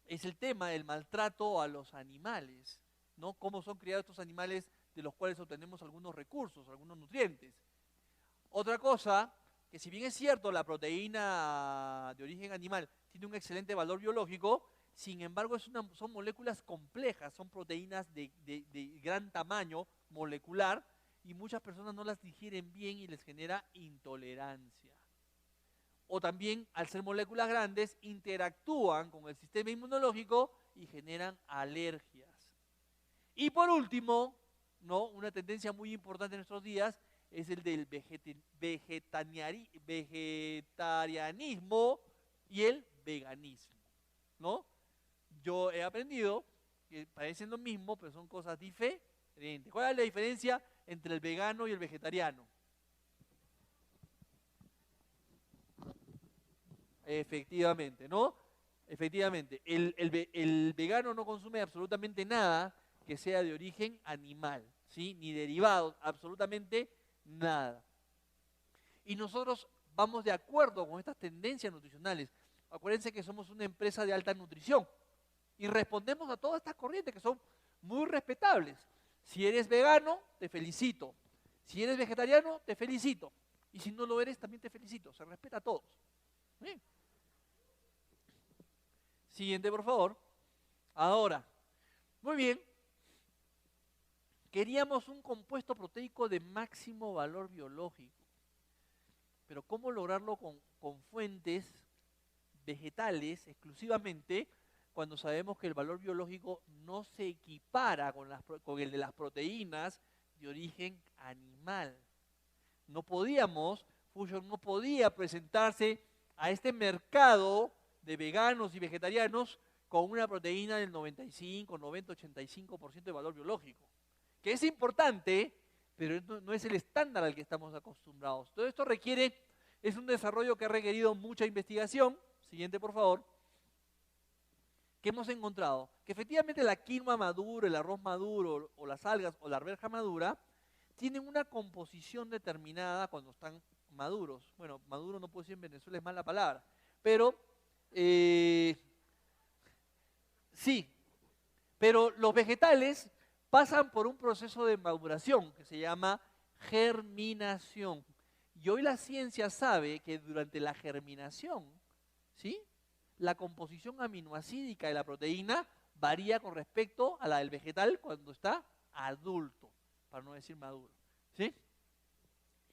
es el tema del maltrato a los animales, ¿no? Cómo son criados estos animales de los cuales obtenemos algunos recursos, algunos nutrientes. Otra cosa, que si bien es cierto, la proteína de origen animal tiene un excelente valor biológico, sin embargo son moléculas complejas, son proteínas de gran tamaño molecular y muchas personas no las digieren bien y les genera intolerancia. O también, al ser moléculas grandes, interactúan con el sistema inmunológico y generan alergias. Y por último, ¿no? Una tendencia muy importante en nuestros días es el del vegetarianismo y el veganismo, ¿no? Yo he aprendido que parecen lo mismo, pero son cosas diferentes. ¿Cuál es la diferencia entre el vegano y el vegetariano? Efectivamente, ¿no? Efectivamente, el vegano no consume absolutamente nada que sea de origen animal, ¿sí? Ni derivados, absolutamente nada. Y nosotros vamos de acuerdo con estas tendencias nutricionales. Acuérdense que somos una empresa de alta nutrición y respondemos a todas estas corrientes que son muy respetables. Si eres vegano, te felicito. Si eres vegetariano, te felicito. Y si no lo eres, también te felicito. Se respeta a todos. ¿Sí? Siguiente, por favor. Ahora, muy bien. Queríamos un compuesto proteico de máximo valor biológico. Pero ¿cómo lograrlo con fuentes vegetales exclusivamente cuando sabemos que el valor biológico no se equipara con el de las proteínas de origen animal? Fusion no podía presentarse a este mercado de veganos y vegetarianos con una proteína del 95, 90, 85% de valor biológico. Que es importante, pero no es el estándar al que estamos acostumbrados. Todo esto es un desarrollo que ha requerido mucha investigación. Siguiente, por favor. ¿Qué hemos encontrado? Que efectivamente la quinoa madura, el arroz maduro, o las algas, o la arveja madura, tienen una composición determinada cuando están maduros. Bueno, maduro no puedo decir en Venezuela, es mala palabra. Pero, sí. Pero los vegetales pasan por un proceso de maduración que se llama germinación. Y hoy la ciencia sabe que durante la germinación, ¿sí?, la composición aminoacídica de la proteína varía con respecto a la del vegetal cuando está adulto, para no decir maduro. ¿Sí?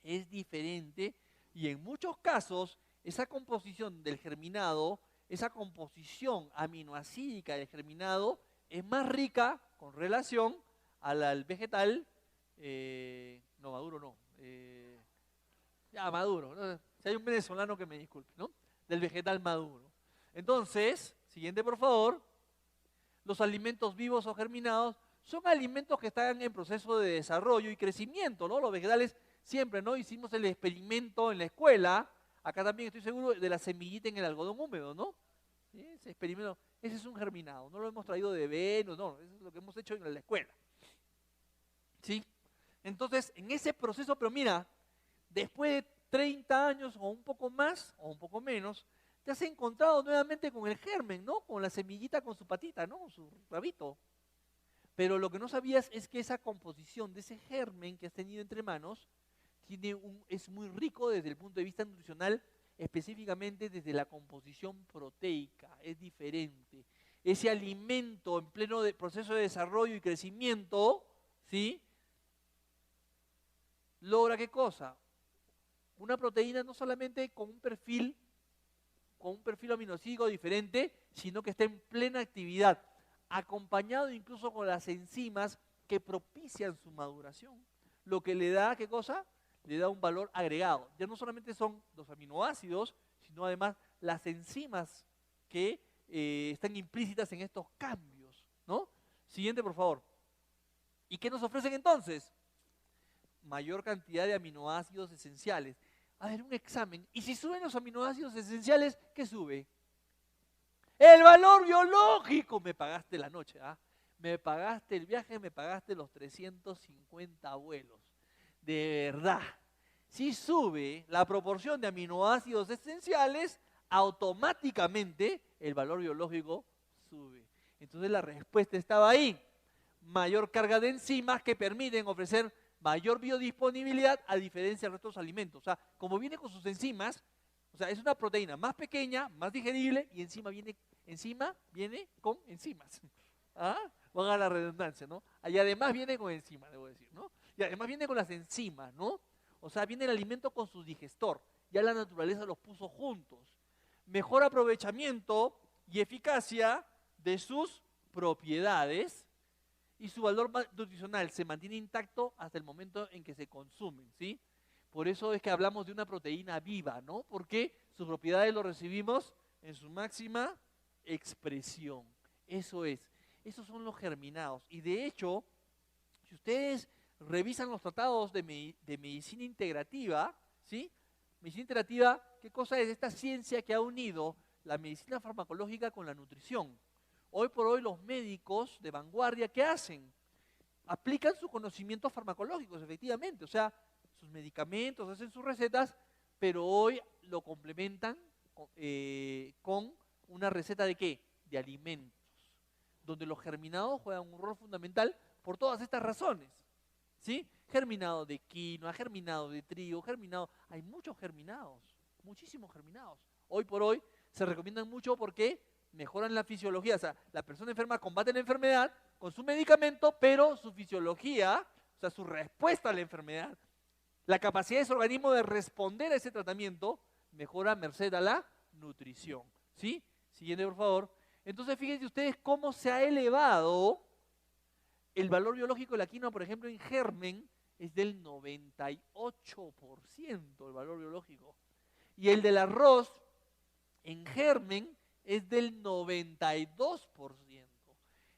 Es diferente y en muchos casos esa composición del germinado, esa composición aminoacídica del germinado es más rica con relación a la del vegetal, no, maduro no, ya maduro, ¿no? Si hay un venezolano que me disculpe, ¿no? Del vegetal maduro. Entonces, siguiente por favor, los alimentos vivos o germinados son alimentos que están en proceso de desarrollo y crecimiento, ¿no? Los vegetales siempre, ¿no? Hicimos el experimento en la escuela, acá también estoy seguro de la semillita en el algodón húmedo, ¿no? ¿Sí? Ese experimento, ese es un germinado, no lo hemos traído de Venus, no, eso es lo que hemos hecho en la escuela. ¿Sí? Entonces, en ese proceso, pero mira, después de 30 años o un poco más o un poco menos, te has encontrado nuevamente con el germen, ¿no? Con la semillita con su patita, ¿no? Con su rabito. Pero lo que no sabías es que esa composición de ese germen que has tenido entre manos es muy rico desde el punto de vista nutricional, específicamente desde la composición proteica, es diferente. Ese alimento en pleno proceso de desarrollo y crecimiento, ¿sí? ¿Logra qué cosa? Una proteína no solamente con un perfil aminoácido diferente, sino que está en plena actividad, acompañado incluso con las enzimas que propician su maduración. Lo que le da, ¿qué cosa? Le da un valor agregado. Ya no solamente son los aminoácidos, sino además las enzimas que están implícitas en estos cambios, ¿no? Siguiente, por favor. ¿Y qué nos ofrecen entonces? Mayor cantidad de aminoácidos esenciales. A ver, un examen. ¿Y si suben los aminoácidos esenciales, qué sube? El valor biológico. Me pagaste la noche, ¿ah? Me pagaste el viaje, me pagaste los 350 vuelos. De verdad. Si sube la proporción de aminoácidos esenciales, automáticamente el valor biológico sube. Entonces la respuesta estaba ahí. Mayor carga de enzimas que permiten ofrecer mayor biodisponibilidad a diferencia de otros alimentos. O sea, como viene con sus enzimas, o sea, es una proteína más pequeña, más digerible y encima viene con enzimas. ¿Ah? Valga la redundancia, ¿no? Y además viene con enzimas, debo decir, ¿no? Y además viene con las enzimas, ¿no? O sea, viene el alimento con su digestor. Ya la naturaleza los puso juntos. Mejor aprovechamiento y eficacia de sus propiedades y su valor nutricional se mantiene intacto hasta el momento en que se consumen, ¿sí? Por eso es que hablamos de una proteína viva, ¿no? Porque sus propiedades lo recibimos en su máxima expresión. Eso es. Esos son los germinados. Y de hecho, si ustedes revisan los tratados de medicina integrativa, ¿sí? Medicina integrativa, ¿qué cosa es? Esta ciencia que ha unido la medicina farmacológica con la nutrición. Hoy por hoy los médicos de vanguardia, ¿qué hacen? Aplican sus conocimientos farmacológicos, efectivamente, o sea, sus medicamentos, hacen sus recetas, pero hoy lo complementan con una receta ¿de qué? De alimentos, donde los germinados juegan un rol fundamental por todas estas razones, ¿sí? Germinado de quinoa, germinado de trigo, germinado, hay muchos germinados, muchísimos germinados. Hoy por hoy se recomiendan mucho porque mejoran la fisiología, o sea, la persona enferma combate la enfermedad con su medicamento, pero su fisiología, o sea, su respuesta a la enfermedad, la capacidad de su organismo de responder a ese tratamiento, mejora a merced a la nutrición, ¿sí? Siguiente, por favor. Entonces, fíjense ustedes cómo se ha elevado el valor biológico de la quinoa, por ejemplo, en germen, es del 98% el valor biológico. Y el del arroz, en germen, es del 92%.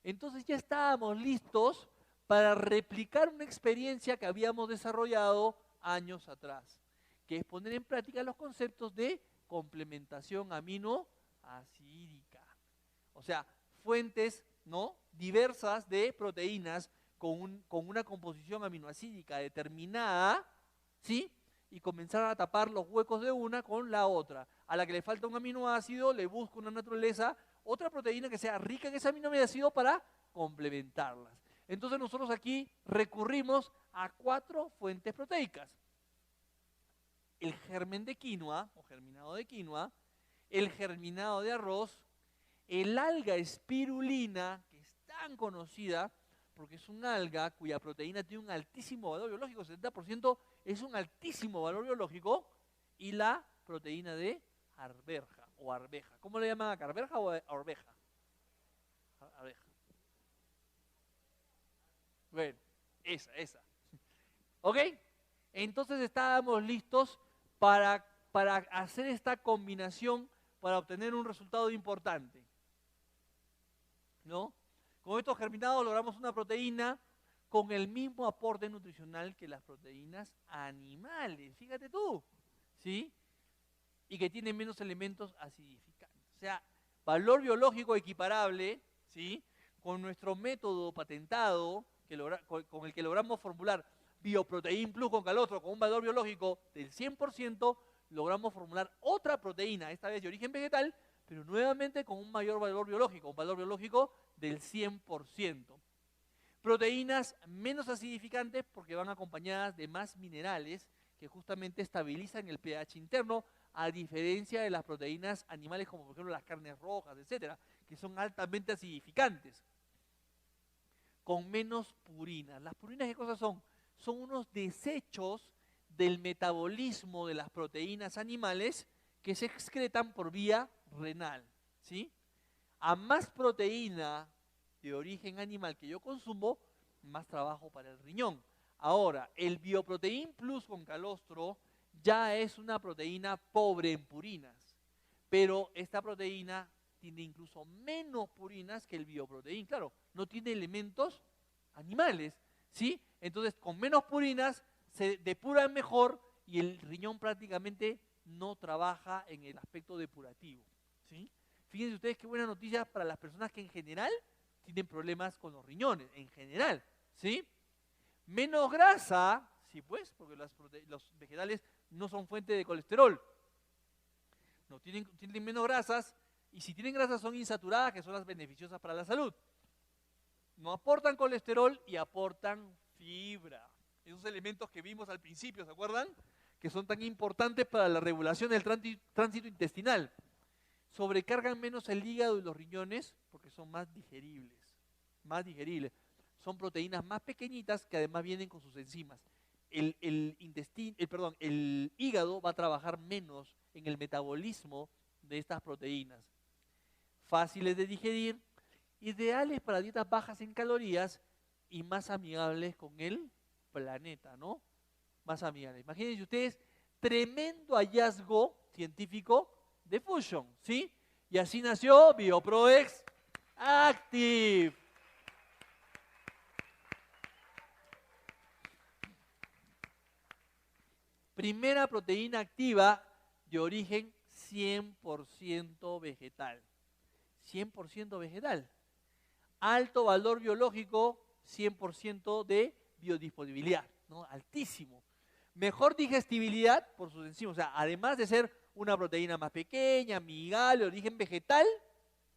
Entonces ya estábamos listos para replicar una experiencia que habíamos desarrollado años atrás, que es poner en práctica los conceptos de complementación aminoácida. O sea, fuentes, ¿no?, diversas de proteínas con una composición aminoácida determinada, ¿sí? Y comenzar a tapar los huecos de una con la otra. A la que le falta un aminoácido, le busco una naturaleza, otra proteína que sea rica en ese aminoácido para complementarlas. Entonces nosotros aquí recurrimos a 4 fuentes proteicas. El germen de quinoa, o germinado de quinoa, el germinado de arroz, el alga espirulina, que tan conocida porque es un alga cuya proteína tiene un altísimo valor biológico, 70% es un altísimo valor biológico, y la proteína de arveja o arveja. ¿Cómo le llaman acá? ¿Arveja o arveja? Arveja. Bueno, esa. ¿Ok? Entonces estábamos listos para hacer esta combinación para obtener un resultado importante, ¿no? Con estos germinados logramos una proteína con el mismo aporte nutricional que las proteínas animales, fíjate tú, ¿sí? Y que tiene menos elementos acidificantes. O sea, valor biológico equiparable, ¿sí? Con nuestro método patentado, con el que logramos formular Bioprotein Plus con calostro con un valor biológico del 100%, logramos formular otra proteína, esta vez de origen vegetal, pero nuevamente con un mayor valor biológico, un valor biológico del 100%. Proteínas menos acidificantes porque van acompañadas de más minerales que justamente estabilizan el pH interno, a diferencia de las proteínas animales como por ejemplo las carnes rojas, etcétera, que son altamente acidificantes, con menos purinas. ¿Las purinas qué cosas son? Son unos desechos del metabolismo de las proteínas animales que se excretan por vía renal, ¿sí? A más proteína de origen animal que yo consumo, más trabajo para el riñón. Ahora, el Bioprotein Plus con calostro ya es una proteína pobre en purinas, pero esta proteína tiene incluso menos purinas que el Bioprotein. Claro, no tiene elementos animales, ¿sí? Entonces, con menos purinas se depuran mejor y el riñón prácticamente no trabaja en el aspecto depurativo, ¿sí? Fíjense ustedes qué buena noticia para las personas que en general tienen problemas con los riñones, en general, ¿sí? Menos grasa, sí pues, porque los vegetales no son fuente de colesterol. No tienen menos grasas, y si tienen grasas son insaturadas, que son las beneficiosas para la salud. No aportan colesterol y aportan fibra. Esos elementos que vimos al principio, ¿se acuerdan? Que son tan importantes para la regulación del tránsito intestinal. Sobrecargan menos el hígado y los riñones porque son más digeribles. Son proteínas más pequeñitas que además vienen con sus enzimas. El hígado va a trabajar menos en el metabolismo de estas proteínas. Fáciles de digerir, ideales para dietas bajas en calorías y más amigables con el planeta, ¿no? Más amigables. Imagínense ustedes, tremendo hallazgo científico de Fusion, ¿sí? Y así nació BioProEx Active. Primera proteína activa de origen 100% vegetal. 100% vegetal. Alto valor biológico, 100% de biodisponibilidad, ¿no? Altísimo. Mejor digestibilidad por sus enzimas. O sea, además de ser una proteína más pequeña, amigable, de origen vegetal,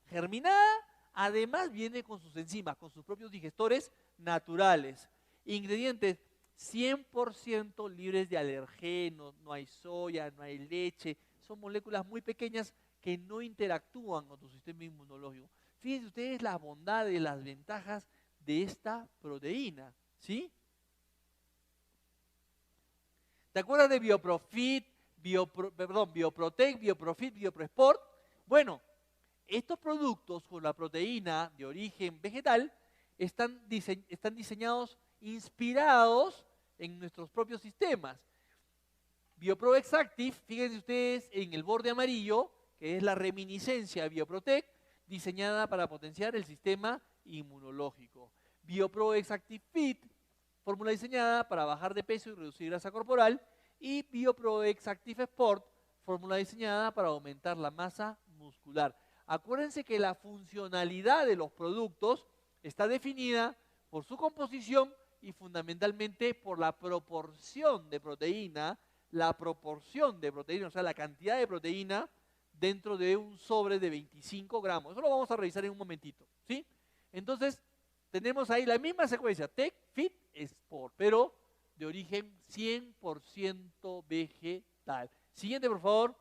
germinada, además viene con sus enzimas, con sus propios digestores naturales. Ingredientes 100% libres de alergenos, no hay soya, no hay leche, son moléculas muy pequeñas que no interactúan con tu sistema inmunológico. Fíjense ustedes las bondades, las ventajas de esta proteína, ¿sí? ¿Te acuerdas de Bioprofit, Bioprotec, Bioprofit, Bioprosport? Bueno, estos productos con la proteína de origen vegetal están diseñados, inspirados en nuestros propios sistemas. BioProEx Active, fíjense ustedes en el borde amarillo, que es la reminiscencia de Bioprotec, diseñada para potenciar el sistema inmunológico. BioProEx Active Fit, fórmula diseñada para bajar de peso y reducir grasa corporal. Y BioProEx Active Sport, fórmula diseñada para aumentar la masa muscular. Acuérdense que la funcionalidad de los productos está definida por su composición y fundamentalmente por la proporción de proteína, o sea, la cantidad de proteína dentro de un sobre de 25 gramos. Eso lo vamos a revisar en un momentito, ¿sí? Entonces, tenemos ahí la misma secuencia, Tech, Fit, Sport, pero de origen 100% vegetal. Siguiente, por favor.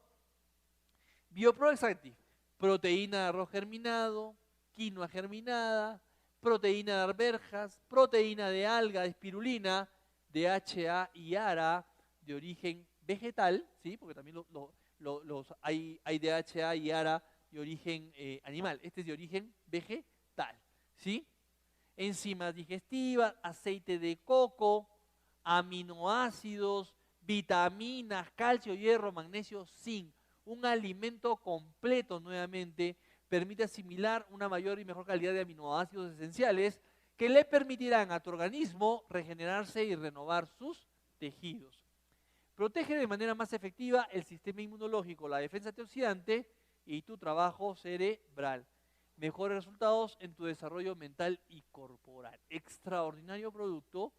BioProEx Active, proteína de arroz germinado, quinoa germinada, proteína de arvejas, proteína de alga, de espirulina, DHA y ARA de origen vegetal, ¿sí? Porque también hay DHA y ARA de origen animal. Este es de origen vegetal, ¿sí? Enzimas digestivas, aceite de coco, aminoácidos, vitaminas, calcio, hierro, magnesio, zinc. Un alimento completo, nuevamente, permite asimilar una mayor y mejor calidad de aminoácidos esenciales que le permitirán a tu organismo regenerarse y renovar sus tejidos. Protege de manera más efectiva el sistema inmunológico, la defensa antioxidante y tu trabajo cerebral. Mejores resultados en tu desarrollo mental y corporal. Extraordinario producto,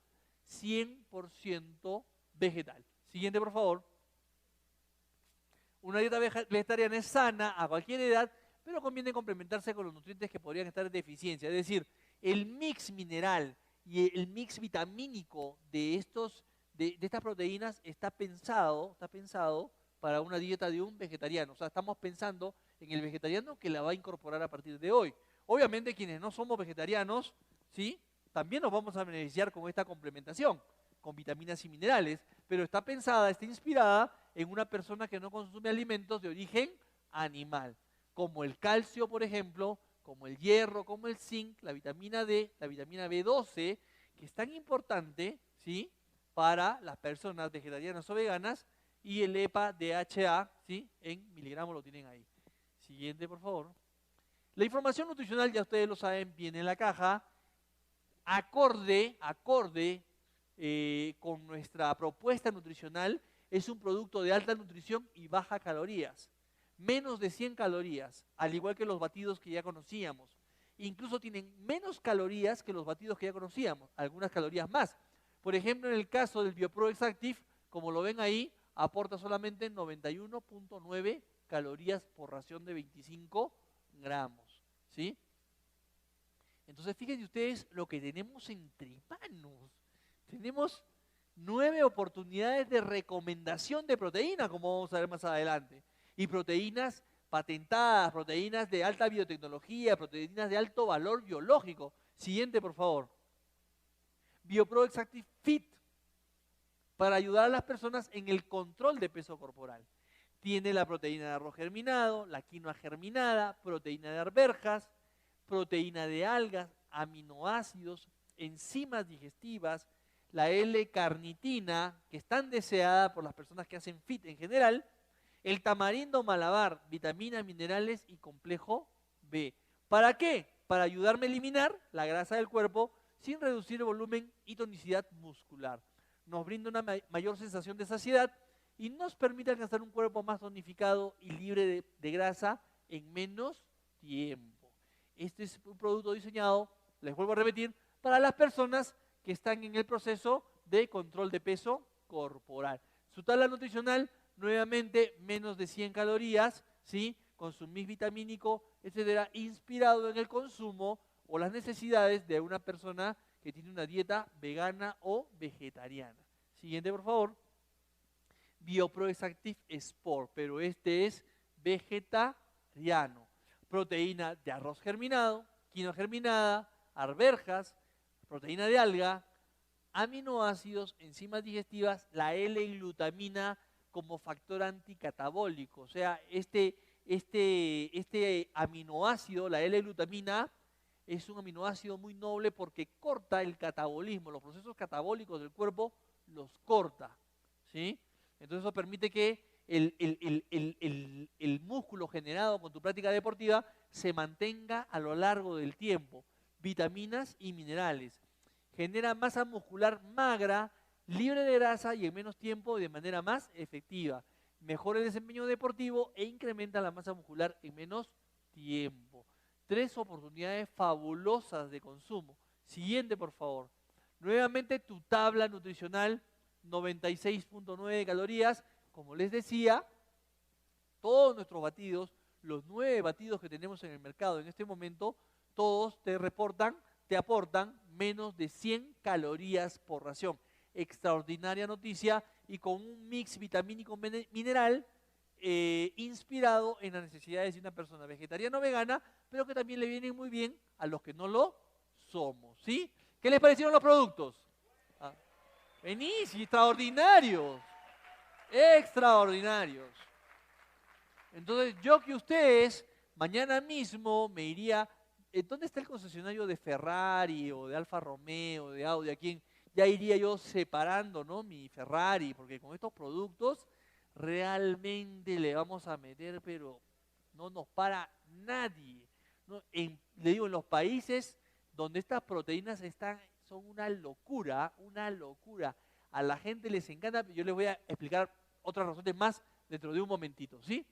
100% vegetal. Siguiente, por favor. Una dieta vegetariana es sana a cualquier edad, pero conviene complementarse con los nutrientes que podrían estar en deficiencia. Es decir, el mix mineral y el mix vitamínico de estas proteínas está pensado para una dieta de un vegetariano. O sea, estamos pensando en el vegetariano que la va a incorporar a partir de hoy. Obviamente, quienes no somos vegetarianos, ¿sí?, también nos vamos a beneficiar con esta complementación, con vitaminas y minerales, pero está inspirada en una persona que no consume alimentos de origen animal, como el calcio, por ejemplo, como el hierro, como el zinc, la vitamina D, la vitamina B12, que es tan importante, ¿sí?, para las personas vegetarianas o veganas, y el EPA-DHA, ¿sí?, en miligramos lo tienen ahí. Siguiente, por favor. La información nutricional, ya ustedes lo saben, viene en la caja, acorde con nuestra propuesta nutricional. Es un producto de alta nutrición y baja calorías. Menos de 100 calorías, al igual que los batidos que ya conocíamos. Incluso tienen menos calorías que los batidos que ya conocíamos, algunas calorías más. Por ejemplo, en el caso del BioPro Exactive, como lo ven ahí, aporta solamente 91.9 calorías por ración de 25 gramos, ¿sí? Entonces, fíjense ustedes lo que tenemos entre manos. Tenemos 9 oportunidades de recomendación de proteína, como vamos a ver más adelante. Y proteínas patentadas, proteínas de alta biotecnología, proteínas de alto valor biológico. Siguiente, por favor. BioPro Exactive Fit, para ayudar a las personas en el control de peso corporal. Tiene la proteína de arroz germinado, la quinoa germinada, proteína de arvejas, proteína de algas, aminoácidos, enzimas digestivas, la L-carnitina, que es tan deseada por las personas que hacen fit en general, el tamarindo malabar, vitaminas, minerales y complejo B. ¿Para qué? Para ayudarme a eliminar la grasa del cuerpo sin reducir el volumen y tonicidad muscular. Nos brinda una mayor sensación de saciedad y nos permite alcanzar un cuerpo más tonificado y libre de grasa en menos tiempo. Este es un producto diseñado, les vuelvo a repetir, para las personas que están en el proceso de control de peso corporal. Su tabla nutricional, nuevamente, menos de 100 calorías, ¿sí?, con su mix vitamínico, etcétera, inspirado en el consumo o las necesidades de una persona que tiene una dieta vegana o vegetariana. Siguiente, por favor. BioPro Exactive Sport, pero este es vegetariano. Proteína de arroz germinado, quinoa germinada, arvejas, proteína de alga, aminoácidos, enzimas digestivas, la L-glutamina como factor anticatabólico. O sea, este aminoácido, la L-glutamina, es un aminoácido muy noble porque corta el catabolismo, los procesos catabólicos del cuerpo los corta, ¿sí? Entonces eso permite que el músculo generado con tu práctica deportiva se mantenga a lo largo del tiempo. Vitaminas y minerales. Genera masa muscular magra, libre de grasa y en menos tiempo de manera más efectiva. Mejora el desempeño deportivo e incrementa la masa muscular en menos tiempo. 3 oportunidades fabulosas de consumo. Siguiente, por favor. Nuevamente tu tabla nutricional, 96.9 calorías. Como les decía, todos nuestros batidos, los 9 batidos que tenemos en el mercado en este momento, todos te aportan menos de 100 calorías por ración. Extraordinaria noticia, y con un mix vitamínico mineral inspirado en las necesidades de una persona vegetariana o vegana, pero que también le viene muy bien a los que no lo somos, ¿sí? ¿Qué les parecieron los productos? Ah, buenísimos, extraordinarios, extraordinarios. Entonces, yo que ustedes, mañana mismo me iría, ¿dónde está el concesionario de Ferrari o de Alfa Romeo, de Audi? ¿A quién? Ya iría yo separando, ¿no? Mi Ferrari, porque con estos productos realmente le vamos a meter, pero no nos para nadie. ¿No? Le digo, en los países donde estas proteínas están, son una locura, una locura. A la gente les encanta, yo les voy a explicar otras razones más dentro de un momentito, ¿sí?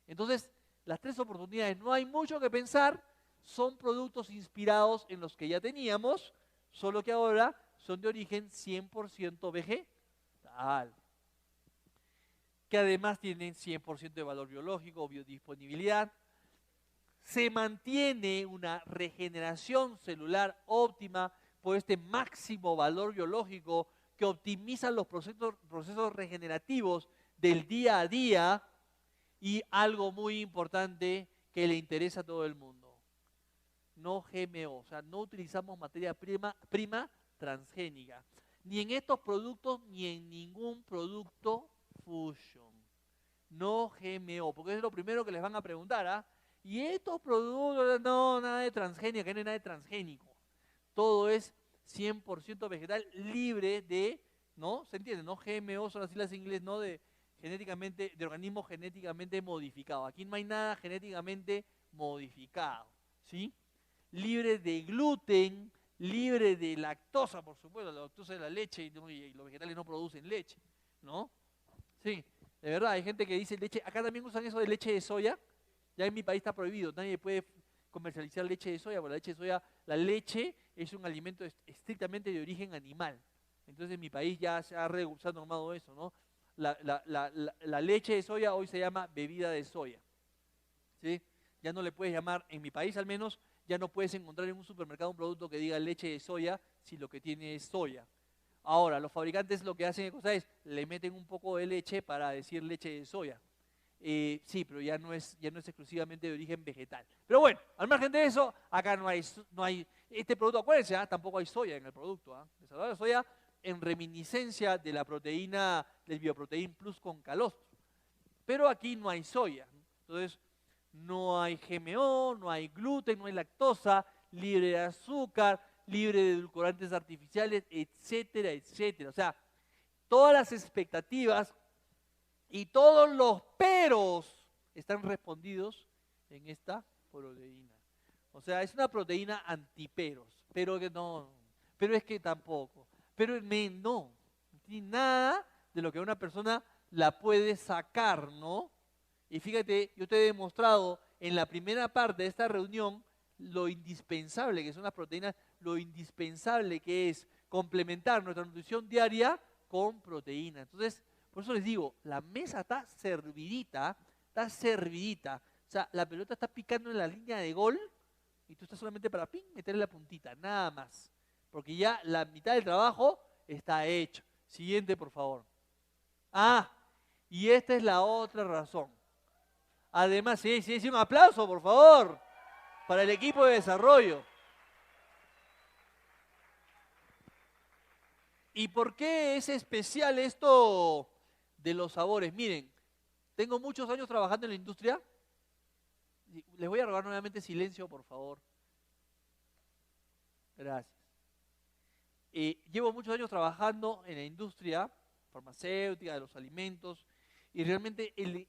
Entonces, las tres oportunidades, no hay mucho que pensar, son productos inspirados en los que ya teníamos, solo que ahora son de origen 100% vegetal, que además tienen 100% de valor biológico o biodisponibilidad. Se mantiene una regeneración celular óptima por este máximo valor biológico que optimiza los procesos regenerativos del día a día. Y algo muy importante que le interesa a todo el mundo, no GMO, o sea, no utilizamos materia prima transgénica, ni en estos productos ni en ningún producto Fusion. No GMO, porque es lo primero que les van a preguntar, ¿ah? Y estos productos, no, nada de transgénica, que no hay nada de transgénico. Todo es 100% vegetal, libre de, ¿no? ¿Se entiende? No GMO son las siglas en inglés, no de genéticamente, de organismos genéticamente modificados. Aquí no hay nada genéticamente modificado, ¿sí? Libre de gluten, libre de lactosa, por supuesto, la lactosa de la leche y los vegetales no producen leche, ¿no? Sí, de verdad, hay gente que dice leche, acá también usan eso de leche de soya, ya en mi país está prohibido, nadie puede comercializar leche de soya, porque la leche de soya, la leche es un alimento estrictamente de origen animal. Entonces en mi país ya se ha normado eso, ¿no? La leche de soya hoy se llama bebida de soya, ¿sí? Ya no le puedes llamar, en mi país al menos, ya no puedes encontrar en un supermercado un producto que diga leche de soya si lo que tiene es soya. Ahora, los fabricantes lo que hacen es, le meten un poco de leche para decir leche de soya. Sí, pero ya no es exclusivamente de origen vegetal. Pero bueno, al margen de eso, acá no hay este producto, acuérdense, tampoco hay soya en el producto. La soya en reminiscencia de la proteína, del Bioprotein Plus con calostro. Pero aquí no hay soya. Entonces, no hay GMO, no hay gluten, no hay lactosa, libre de azúcar, libre de edulcorantes artificiales, etcétera, etcétera. O sea, todas las expectativas y todos los peros están respondidos en esta proteína. O sea, es una proteína antiperos, pero que no, pero es que tampoco, pero no tiene nada de lo que una persona la puede sacar, ¿no? Y fíjate, yo te he demostrado en la primera parte de esta reunión lo indispensable que son las proteínas, lo indispensable que es complementar nuestra nutrición diaria con proteína. Entonces, por eso les digo, la mesa está servidita, está servidita. O sea, la pelota está picando en la línea de gol y tú estás solamente para meterle la puntita, nada más. Porque ya la mitad del trabajo está hecho. Siguiente, por favor. Y esta es la otra razón. Además, sí, un aplauso, por favor, para el equipo de desarrollo. ¿Y por qué es especial esto de los sabores? Miren, tengo muchos años trabajando en la industria. Les voy a rogar nuevamente silencio, por favor. Gracias. Llevo muchos años trabajando en la industria farmacéutica, de los alimentos, y realmente el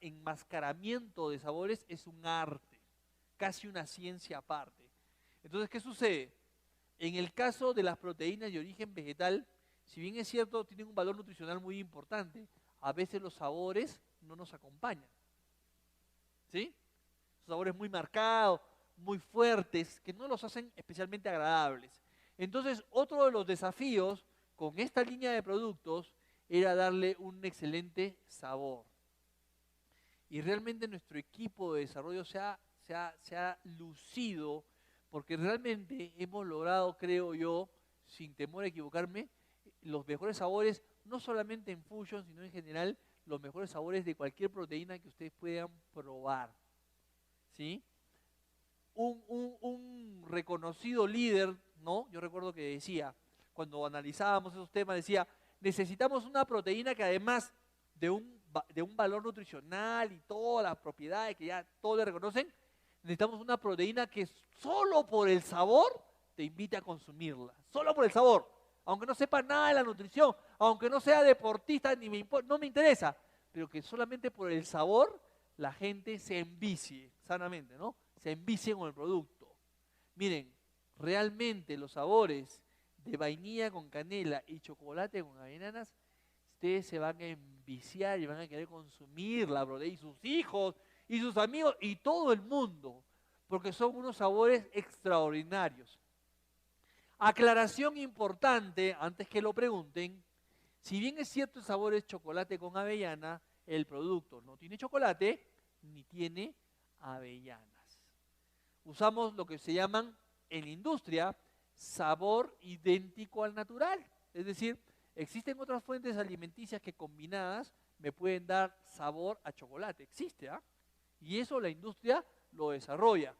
enmascaramiento de sabores es un arte, casi una ciencia aparte. Entonces, ¿qué sucede? En el caso de las proteínas de origen vegetal, si bien es cierto, tienen un valor nutricional muy importante, a veces los sabores no nos acompañan. ¿Sí? Sabores muy marcados, muy fuertes, que no los hacen especialmente agradables. Entonces, otro de los desafíos con esta línea de productos era darle un excelente sabor. Y realmente nuestro equipo de desarrollo se ha lucido, porque realmente hemos logrado, creo yo, sin temor a equivocarme, los mejores sabores, no solamente en Fusion, sino en general, los mejores sabores de cualquier proteína que ustedes puedan probar. ¿Sí? un reconocido líder, ¿no? Yo recuerdo que decía, cuando analizábamos esos temas, decía, necesitamos una proteína que además de un valor nutricional y todas las propiedades que ya todos le reconocen, necesitamos una proteína que solo por el sabor te invite a consumirla, solo por el sabor, aunque no sepa nada de la nutrición, aunque no sea deportista, no me interesa, pero que solamente por el sabor la gente se envicie sanamente, ¿no? Se envicie con el producto. Miren, realmente los sabores de vainilla con canela y chocolate con avellanas, ustedes se van a enviciar y van a querer consumir la proteína, y sus hijos, y sus amigos, y todo el mundo, porque son unos sabores extraordinarios. Aclaración importante, antes que lo pregunten, si bien es cierto el sabor es chocolate con avellana, el producto no tiene chocolate ni tiene avellanas. Usamos lo que se llaman en la industria sabor idéntico al natural. Es decir, existen otras fuentes alimenticias que combinadas me pueden dar sabor a chocolate. Existe, ¿ah? Y eso la industria lo desarrolla.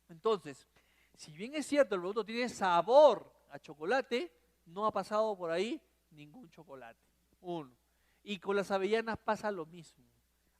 Entonces, si bien es cierto el producto tiene sabor a chocolate, no ha pasado por ahí ningún chocolate. Uno. Y con las avellanas pasa lo mismo.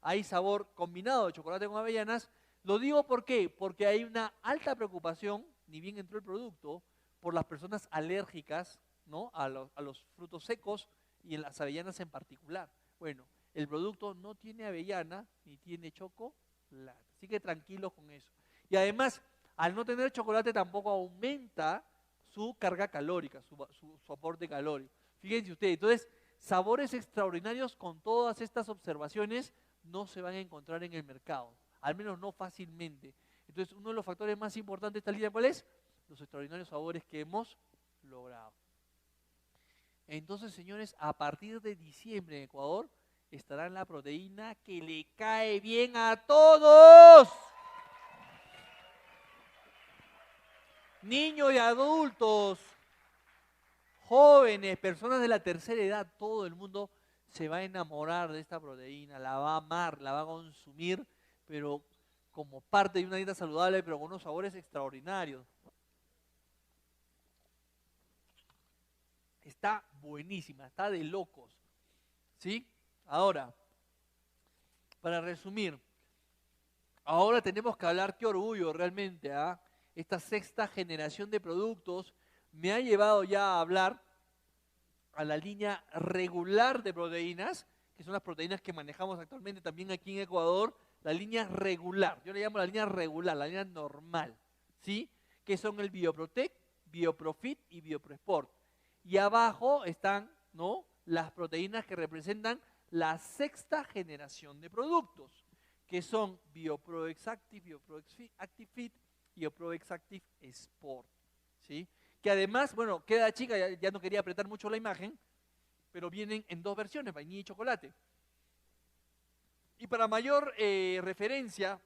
Hay sabor combinado de chocolate con avellanas. Lo digo ¿por qué? Porque hay una alta preocupación, ni bien entró el producto, por las personas alérgicas, ¿no? a los frutos secos y en las avellanas en particular. Bueno, el producto no tiene avellana ni tiene chocolate. Así que tranquilos con eso. Y además, al no tener chocolate tampoco aumenta su carga calórica, su aporte calórico. Fíjense ustedes, entonces, sabores extraordinarios con todas estas observaciones no se van a encontrar en el mercado, al menos no fácilmente. Entonces, uno de los factores más importantes de esta línea, ¿cuál es? Los extraordinarios sabores que hemos logrado. Entonces, señores, a partir de diciembre en Ecuador estará la proteína que le cae bien a todos. Niños y adultos, jóvenes, personas de la tercera edad, todo el mundo se va a enamorar de esta proteína, la va a amar, la va a consumir, pero como parte de una dieta saludable, pero con unos sabores extraordinarios. Está buenísima, está de locos, ¿sí? Ahora, para resumir, ahora tenemos que hablar, qué orgullo realmente, ¿ah? Esta sexta generación de productos me ha llevado ya a hablar a la línea regular de proteínas, que son las proteínas que manejamos actualmente también aquí en Ecuador, la línea regular, yo le llamo la línea regular, la línea normal, ¿sí? Que son el Bioprotec, Bioprofit y Bioprosport. Y abajo están, ¿no?, las proteínas que representan la sexta generación de productos, que son BioProExactive, BioProActive y BioProExactive Sport, ¿sí? Que además, bueno, queda chica, ya no quería apretar mucho la imagen, pero vienen en dos versiones, vainilla y chocolate. Y para mayor referencia,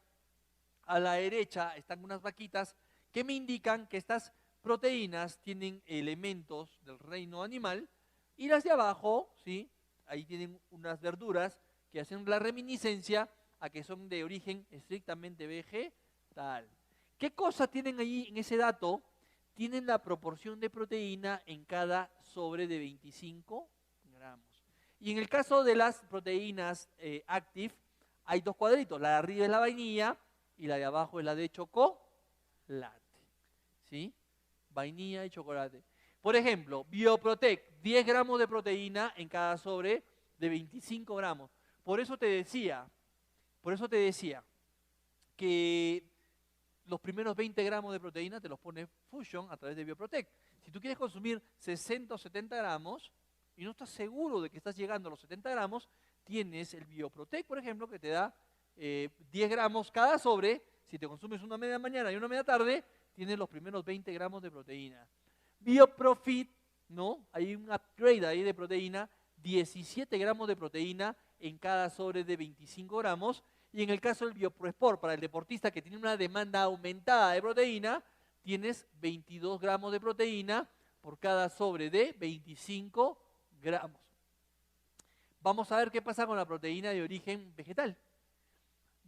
a la derecha están unas vaquitas que me indican que estas proteínas tienen elementos del reino animal, y las de abajo, ¿sí?, ahí tienen unas verduras que hacen la reminiscencia a que son de origen estrictamente vegetal. ¿Qué cosa tienen ahí en ese dato? Tienen la proporción de proteína en cada sobre de 25 gramos. Y en el caso de las proteínas Active, hay dos cuadritos, la de arriba es la vainilla y la de abajo es la de chocolate, ¿sí? Vainilla y chocolate. Por ejemplo, Bioprotec, 10 gramos de proteína en cada sobre de 25 gramos. Por eso te decía que los primeros 20 gramos de proteína te los pone Fusion a través de Bioprotec. Si tú quieres consumir 60 o 70 gramos y no estás seguro de que estás llegando a los 70 gramos, tienes el Bioprotec, por ejemplo, que te da 10 gramos cada sobre. Si te consumes una media mañana y una media tarde, tienes los primeros 20 gramos de proteína. Bioprofit, ¿no? Hay un upgrade ahí de proteína, 17 gramos de proteína en cada sobre de 25 gramos. Y en el caso del Bioprosport, para el deportista que tiene una demanda aumentada de proteína, tienes 22 gramos de proteína por cada sobre de 25 gramos. Vamos a ver qué pasa con la proteína de origen vegetal.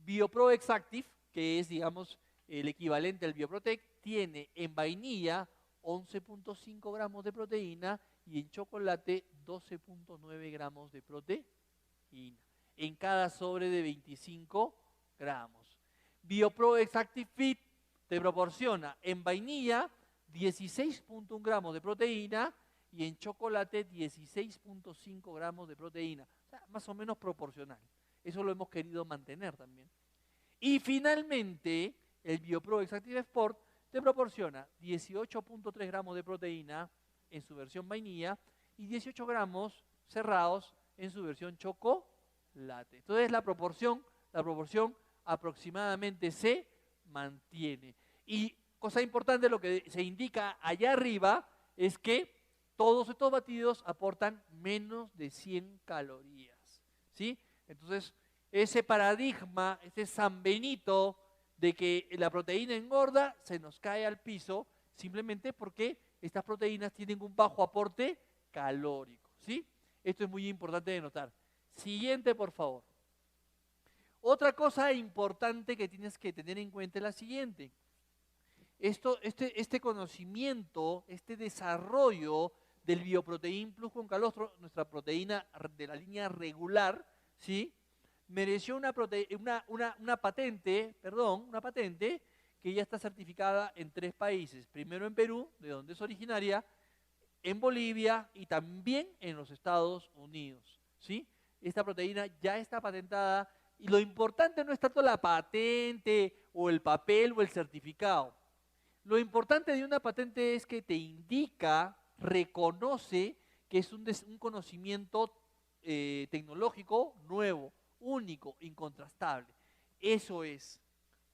BioProExactive, que es, digamos, el equivalente al Bioprotec, tiene en vainilla 11.5 gramos de proteína y en chocolate 12.9 gramos de proteína en cada sobre de 25 gramos. BioPro Exactive Fit te proporciona en vainilla 16.1 gramos de proteína y en chocolate 16.5 gramos de proteína. O sea, más o menos proporcional. Eso lo hemos querido mantener también. Y finalmente, el BioPro Exactive Sport te proporciona 18.3 gramos de proteína en su versión vainilla y 18 gramos cerrados en su versión chocolate. Entonces la proporción aproximadamente se mantiene. Y cosa importante, lo que se indica allá arriba es que todos estos batidos aportan menos de 100 calorías, ¿sí? Entonces, ese paradigma, ese San Benito de que la proteína engorda, se nos cae al piso simplemente porque estas proteínas tienen un bajo aporte calórico, ¿sí? Esto es muy importante de notar. Siguiente, por favor. Otra cosa importante que tienes que tener en cuenta es la siguiente. Este conocimiento, este desarrollo del Bioprotein Plus con calostro, nuestra proteína de la línea regular, ¿sí? Mereció una patente que ya está certificada en 3 países. Primero en Perú, de donde es originaria, en Bolivia y también en los Estados Unidos, ¿sí? Esta proteína ya está patentada y lo importante no es tanto la patente o el papel o el certificado. Lo importante de una patente es que te indica, reconoce que es un conocimiento tecnológico nuevo, único, incontrastable. Eso es.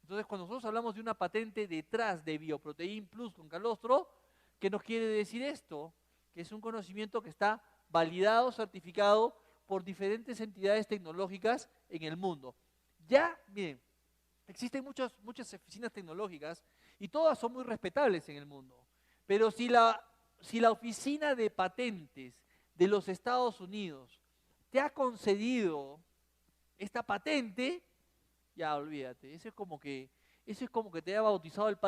Entonces, cuando nosotros hablamos de una patente detrás de Bioprotein Plus con calostro, ¿qué nos quiere decir esto? Que es un conocimiento que está validado, certificado por diferentes entidades tecnológicas en el mundo. Ya, miren, existen muchas oficinas tecnológicas y todas son muy respetables en el mundo. Pero si la oficina de patentes de los Estados Unidos te ha concedido esta patente, ya olvídate, eso es como que te haya bautizado el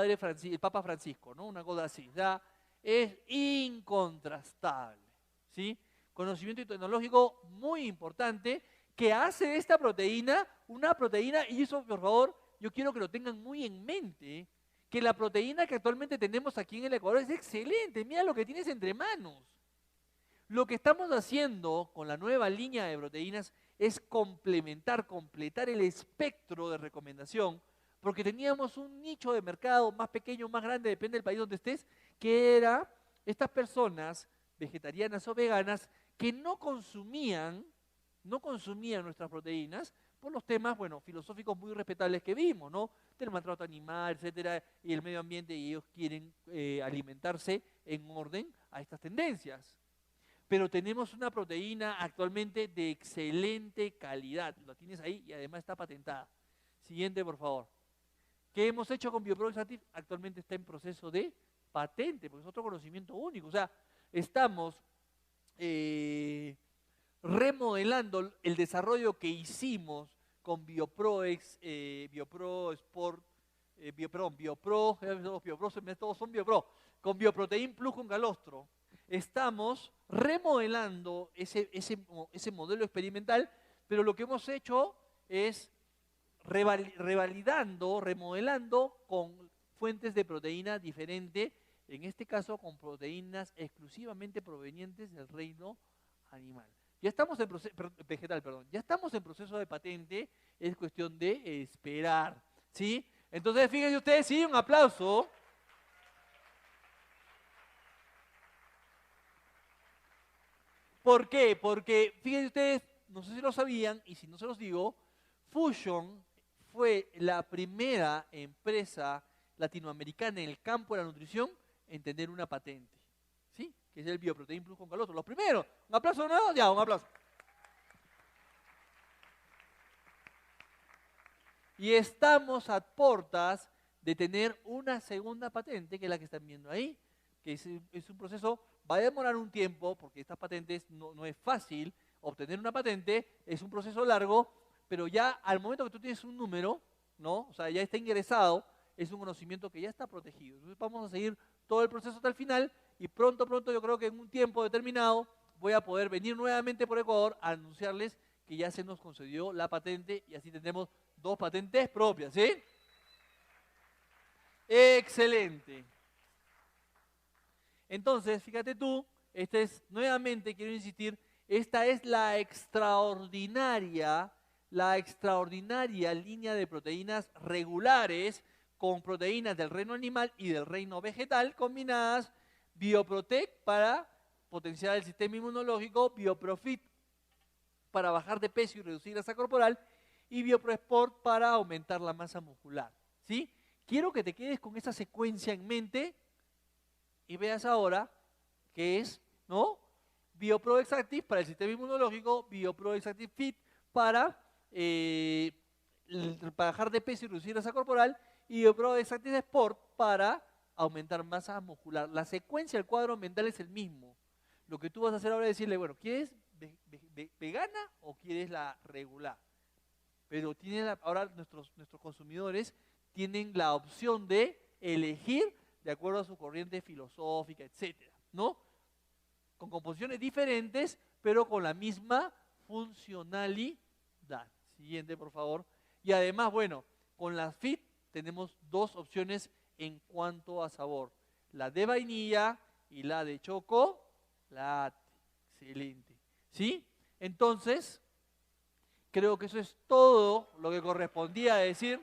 Papa Francisco, ¿no? Una cosa así, ya es incontrastable, ¿sí? Conocimiento tecnológico muy importante que hace de esta proteína una proteína, y eso, por favor, yo quiero que lo tengan muy en mente, que la proteína que actualmente tenemos aquí en el Ecuador es excelente. Mira lo que tienes entre manos. Lo que estamos haciendo con la nueva línea de proteínas es completar el espectro de recomendación, porque teníamos un nicho de mercado más pequeño, más grande, depende del país donde estés, que era estas personas vegetarianas o veganas que no consumían nuestras proteínas por los temas, bueno, filosóficos muy respetables que vimos, ¿no? Del maltrato animal, etcétera, y el medio ambiente, y ellos quieren alimentarse en orden a estas tendencias. Pero tenemos una proteína actualmente de excelente calidad, la tienes ahí y además está patentada. Siguiente, por favor. ¿Qué hemos hecho con BioPro Exactive? Actualmente está en proceso de patente, porque es otro conocimiento único. O sea, estamos remodelando el desarrollo que hicimos con BioPro Sport, todos son BioPro, con Bioprotein Plus con calostro. Estamos remodelando ese modelo experimental, pero lo que hemos hecho es remodelando con fuentes de proteína diferente, en este caso con proteínas exclusivamente provenientes del reino animal. Ya estamos en ya estamos en proceso de patente, es cuestión de esperar, ¿sí? Entonces, fíjense ustedes, sí, un aplauso. ¿Por qué? Porque, fíjense ustedes, no sé si lo sabían, y si no se los digo, Fusion fue la primera empresa latinoamericana en el campo de la nutrición en tener una patente, ¿sí? Que es el Bioprotein Plus con calostro. Los primeros. ¿Un aplauso, no? Ya, un aplauso. Y estamos a puertas de tener una segunda patente, que es la que están viendo ahí, que es un proceso, va a demorar un tiempo, porque estas patentes no es fácil obtener una patente, es un proceso largo, pero ya al momento que tú tienes un número, ¿no? O sea, ya está ingresado es un conocimiento que ya está protegido. Entonces vamos a seguir todo el proceso hasta el final y pronto yo creo que en un tiempo determinado voy a poder venir nuevamente por Ecuador a anunciarles que ya se nos concedió la patente y así tendremos 2 patentes propias, ¿sí? Excelente. Entonces, fíjate tú, nuevamente quiero insistir, esta es la extraordinaria línea de proteínas regulares con proteínas del reino animal y del reino vegetal combinadas, Bioprotec para potenciar el sistema inmunológico, Bioprofit para bajar de peso y reducir grasa corporal y Bioprosport para aumentar la masa muscular, ¿sí? Quiero que te quedes con esa secuencia en mente y veas ahora que es, ¿no? BioPro Exactive para el sistema inmunológico, BioPro Exactive Fit para bajar de peso y reducir grasa corporal y BioPro Exactive Sport para aumentar masa muscular. La secuencia del cuadro mental es el mismo. Lo que tú vas a hacer ahora es decirle, bueno, ¿quieres vegana o quieres la regular? Pero ahora nuestros consumidores tienen la opción de elegir de acuerdo a su corriente filosófica, etcétera, ¿no? Con composiciones diferentes, pero con la misma funcionalidad. Siguiente, por favor. Y además, bueno, con las FIT tenemos 2 opciones en cuanto a sabor. La de vainilla y la de chocolate. Excelente. ¿Sí? Entonces, creo que eso es todo lo que correspondía decir.